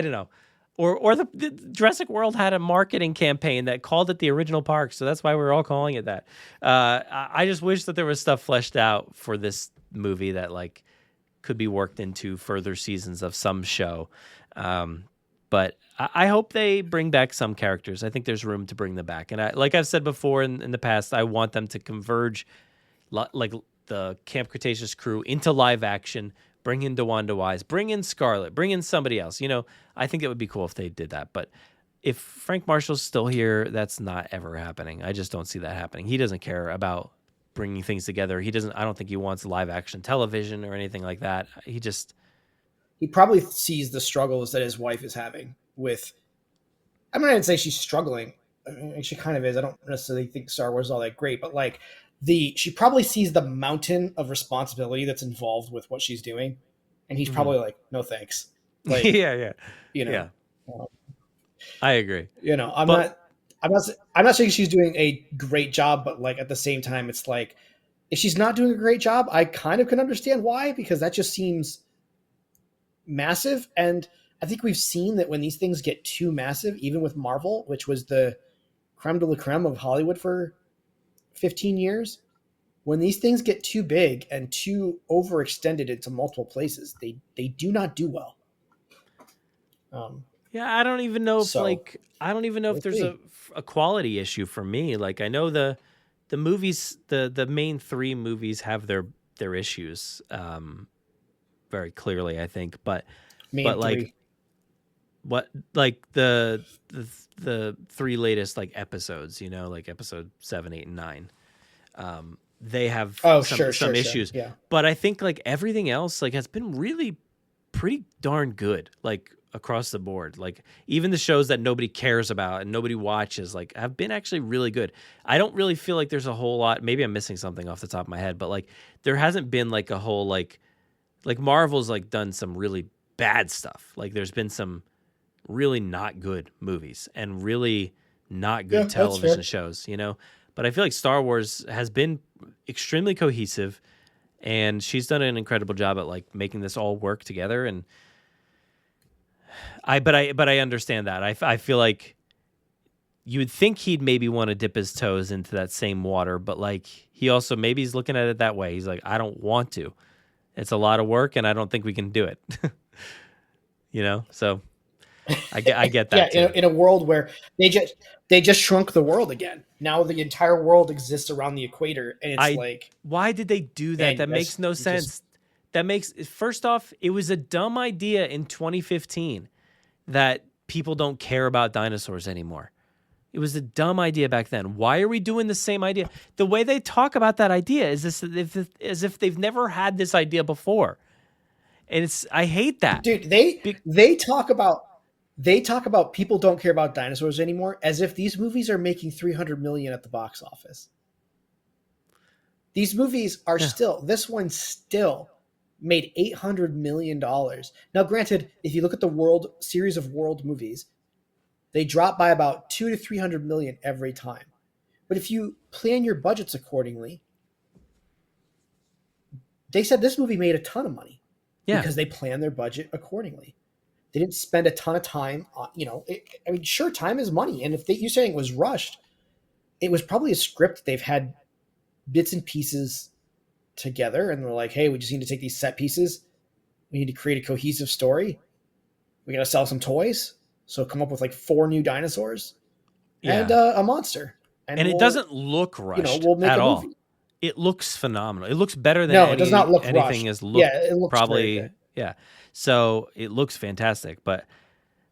don't know. Or the Jurassic World had a marketing campaign that called it the original park, so that's why we're all calling it that. I just wish that there was stuff fleshed out for this movie that like could be worked into further seasons of some show. But I hope they bring back some characters. I think there's room to bring them back. And like I've said before in the past, I want them to converge like the Camp Cretaceous crew into live action. Bring in DeWanda Wise, bring in Scarlett, bring in somebody else. I think it would be cool if they did that. But if Frank Marshall's still here, that's not ever happening. I just don't see that happening. He doesn't care about bringing things together. I don't think he wants live action television or anything like that. He probably sees the struggles that his wife is having with, I'm not going to say she's struggling. I mean, she kind of is. I don't necessarily think Star Wars is all that great, but like she probably sees the mountain of responsibility that's involved with what she's doing. And he's probably like, no, thanks. Like, yeah. I agree. I'm not saying she's doing a great job, but like at the same time, it's like, if she's not doing a great job, I kind of can understand why, because that just seems massive. And I think we've seen that when these things get too massive, even with Marvel, which was the creme de la creme of Hollywood for 15 years, when these things get too big and too overextended into multiple places, they do not do well. I don't even know if there's a quality issue for me. Like I know the movies, the main three movies have their issues very clearly, I think, but like what, like the three latest like episodes, like episode 7, 8, and 9, they have some issues. Yeah. But I think like everything else like has been really pretty darn good, like across the board. Like even the shows that nobody cares about and nobody watches like have been actually really good. I don't really feel like there's a whole lot, maybe I'm missing something off the top of my head, but like there hasn't been like a whole like Marvel's like done some really bad stuff. Like there's been some really not good movies and really not good television shows, but I feel like Star Wars has been extremely cohesive, and she's done an incredible job at like making this all work together. And I understand that. I feel like you would think he'd maybe want to dip his toes into that same water, but like he also maybe he's looking at it that way. He's like, I don't want to. It's a lot of work, and I don't think we can do it. So I get that. Yeah, in a world where they just shrunk the world again. Now the entire world exists around the equator, and it's why did they do that? That makes no sense. First off, it was a dumb idea in 2015 that people don't care about dinosaurs anymore. It was a dumb idea back then. Why are we doing the same idea? The way they talk about that idea is as if they've never had this idea before. And I hate that. Dude, they talk about people don't care about dinosaurs anymore as if these movies are making $300 million at the box office. These movies are this one still made $800 million. Now, granted, if you look at the series of world movies, they drop by about $200 to $300 million every time. But if you plan your budgets accordingly, they said this movie made a ton of money because they planned their budget accordingly. They didn't spend a ton of time on, sure, time is money. And if you're saying it was rushed, it was probably a script they've had bits and pieces together. And they're like, hey, we just need to take these set pieces. We need to create a cohesive story. We got to sell some toys. So come up with like 4 new dinosaurs and a monster. And it doesn't look rushed we'll make at a all. movie. It looks phenomenal. It looks better than it does not look anything rushed. has looked. It looks probably. Yeah. So it looks fantastic, but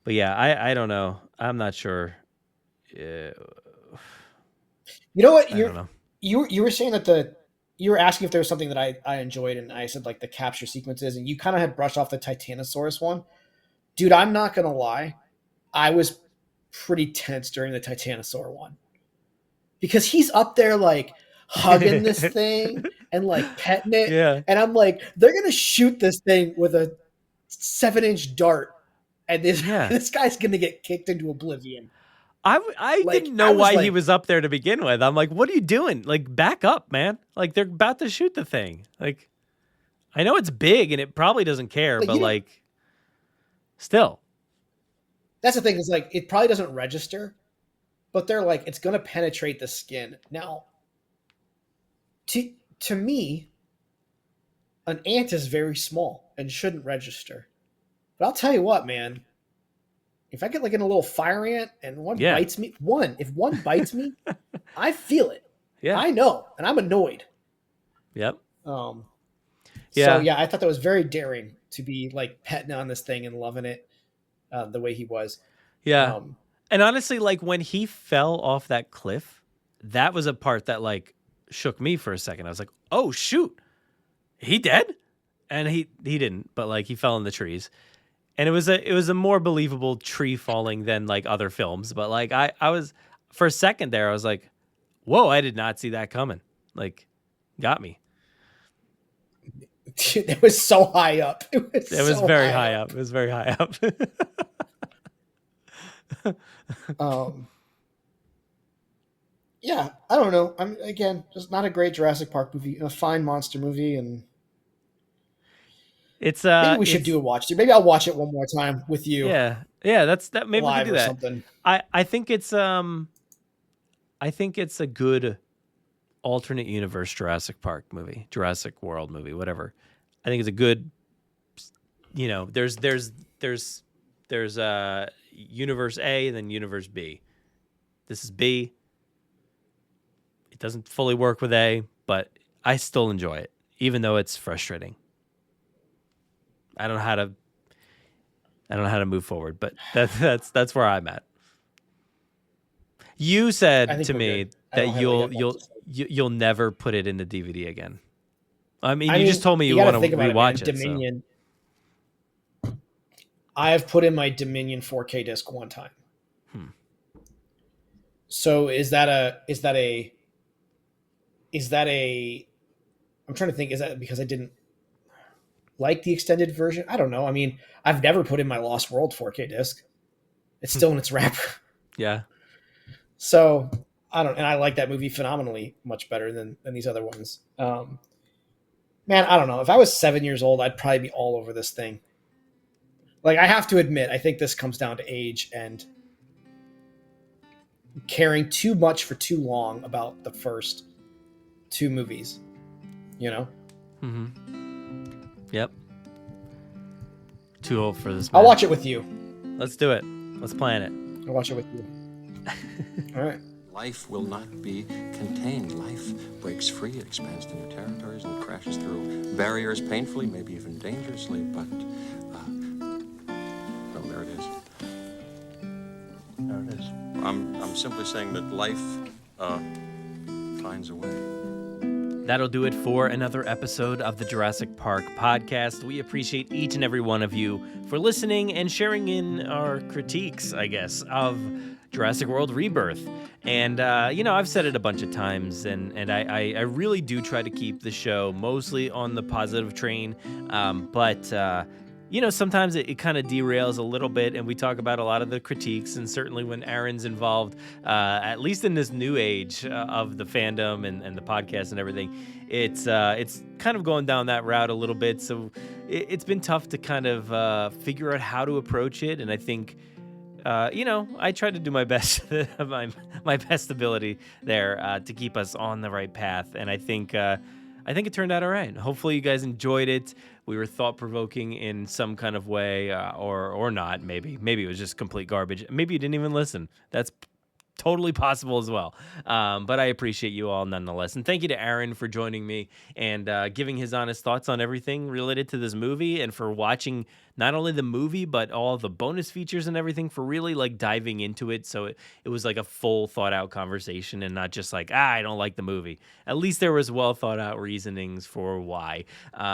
yeah, I don't know. I'm not sure. You know what? I don't know. You were saying that you were asking if there was something that I enjoyed, and I said like the capture sequences, and you kind of had brushed off the Titanosaurus one. Dude, I'm not gonna lie, I was pretty tense during the Titanosaur one because he's up there like hugging this thing and like petting it, and I'm like, they're gonna shoot this thing with a 7-inch dart, and this guy's gonna get kicked into oblivion. I Like, didn't know I was why he like- was up there to begin with. I'm like, what are you doing? Like, back up, man. Like, they're about to shoot the thing. Like, I know it's big and it probably doesn't care, Like, but you don't- like, still. That's the thing, is like, it probably doesn't register, but they're like, it's going to penetrate the skin. Now, to me, an ant is very small and shouldn't register. But I'll tell you what, man, if I get like in a little fire ant and one Yeah. bites me, if one bites me, I feel it. Yeah. I know, and I'm annoyed. Yep. Yeah. Yeah. So yeah, I thought that was very daring to be like petting on this thing and loving it the way he was. Yeah. And honestly, like when he fell off that cliff, that was a part that like shook me for a second. I was like, oh shoot, he dead? And he didn't, but like he fell in the trees. And it was a more believable tree falling than like other films. But like I was, for a second there, I was like, whoa, I did not see that coming. Like, got me. It was so high up. It was Very high up. It was very high up. Yeah, I don't know. I'm again just not a great Jurassic Park movie, a fine monster movie, and It's maybe we should do a watch through. Maybe I'll watch it one more time with you. Yeah. That's that. Maybe we live can do or that. something. I think it's a good alternate universe Jurassic Park movie, Jurassic World movie, whatever. I think it's a good, there's universe A and then universe B. This is B. It doesn't fully work with A, but I still enjoy it, even though it's frustrating. I don't know how to move forward, but that's where I'm at. You I said think to we're me good. I don't that have anything else to say. you'll never put it in the DVD again. I mean, I you mean, just told me you gotta want to think about rewatch man. it. So. Dominion. I have put in my Dominion 4K disc one time. So is that a? I'm trying to think. Is that because I didn't like the extended version? I don't know. I mean, I've never put in my Lost World 4K disc. It's still in its wrapper. Yeah. So and I like that movie phenomenally much better than these other ones. Man, I don't know. If I was 7 years old, I'd probably be all over this thing. Like, I have to admit, I think this comes down to age and caring too much for too long about the first two movies. Mm-hmm. Yep. Too old for this. I'll man. watch it with you. Let's do it. Let's plan it. I'll watch it with you. All right. Life will not be contained. Life breaks free, it expands to new territories and crashes through barriers painfully, maybe even dangerously, but, well, there it is. There it is. I'm simply saying that life finds a way. That'll do it for another episode of the Jurassic Park Podcast. We appreciate each and every one of you for listening and sharing in our critiques, I guess, of Jurassic World Rebirth. And, I've said it a bunch of times, and I really do try to keep the show mostly on the positive train. But sometimes it kind of derails a little bit, and we talk about a lot of the critiques, and certainly when Aaron's involved, at least in this new age of the fandom and the podcast and everything, it's kind of going down that route a little bit. So it's been tough to kind of figure out how to approach it, and I think I try to do my best, my best ability there to keep us on the right path. And I think it turned out all right. Hopefully you guys enjoyed it. We were thought-provoking in some kind of way, or not. Maybe it was just complete garbage. Maybe you didn't even listen. That's totally possible as well. But I appreciate you all nonetheless. And thank you to Aaron for joining me and giving his honest thoughts on everything related to this movie, and for watching not only the movie, but all the bonus features and everything, for really like diving into it. So it was like a full thought out conversation, and not just like, I don't like the movie. At least there was well thought out reasonings for why.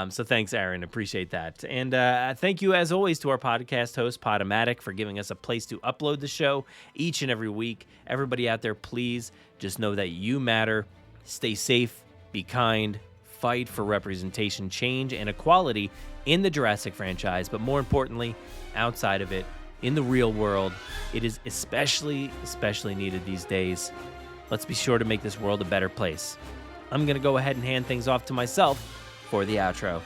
So thanks, Aaron. Appreciate that. And thank you as always to our podcast host, Podomatic, for giving us a place to upload the show each and every week. Everybody out there, please just know that you matter. Stay safe, be kind, fight for representation, change, and equality in the Jurassic franchise, but more importantly, outside of it. in the real world. It is especially needed these days. Let's be sure to make this world a better place. I'm going to go ahead and hand things off to myself for the outro.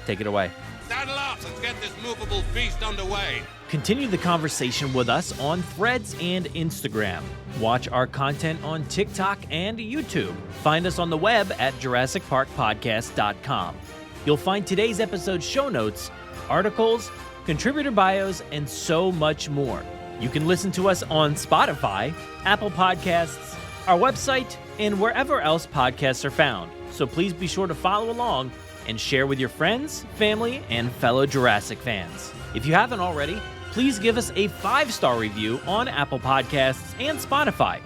Take it away. Saddle up, let's get this movable feast underway. Continue the conversation with us on Threads and Instagram. Watch our content on TikTok and YouTube. Find us on the web at JurassicParkPodcast.com. You'll find today's episode show notes, articles, contributor bios, and so much more. You can listen to us on Spotify, Apple Podcasts, our website, and wherever else podcasts are found. So please be sure to follow along and share with your friends, family, and fellow Jurassic fans. If you haven't already, please give us a 5-star review on Apple Podcasts and Spotify.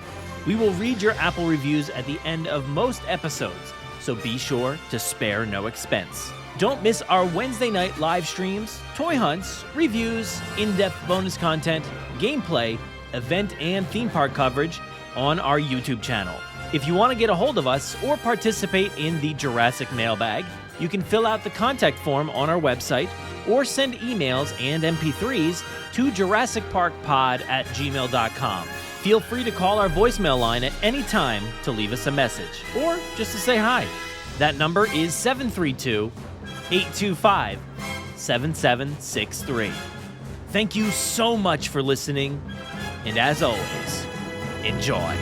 We will read your Apple reviews at the end of most episodes, so be sure to spare no expense. Don't miss our Wednesday night live streams, toy hunts, reviews, in-depth bonus content, gameplay, event and theme park coverage on our YouTube channel. If you want to get a hold of us or participate in the Jurassic Mailbag, you can fill out the contact form on our website or send emails and MP3s to JurassicParkPod@gmail.com. Feel free to call our voicemail line at any time to leave us a message or just to say hi. That number is 732-825-7763. Thank you so much for listening, and as always, enjoy.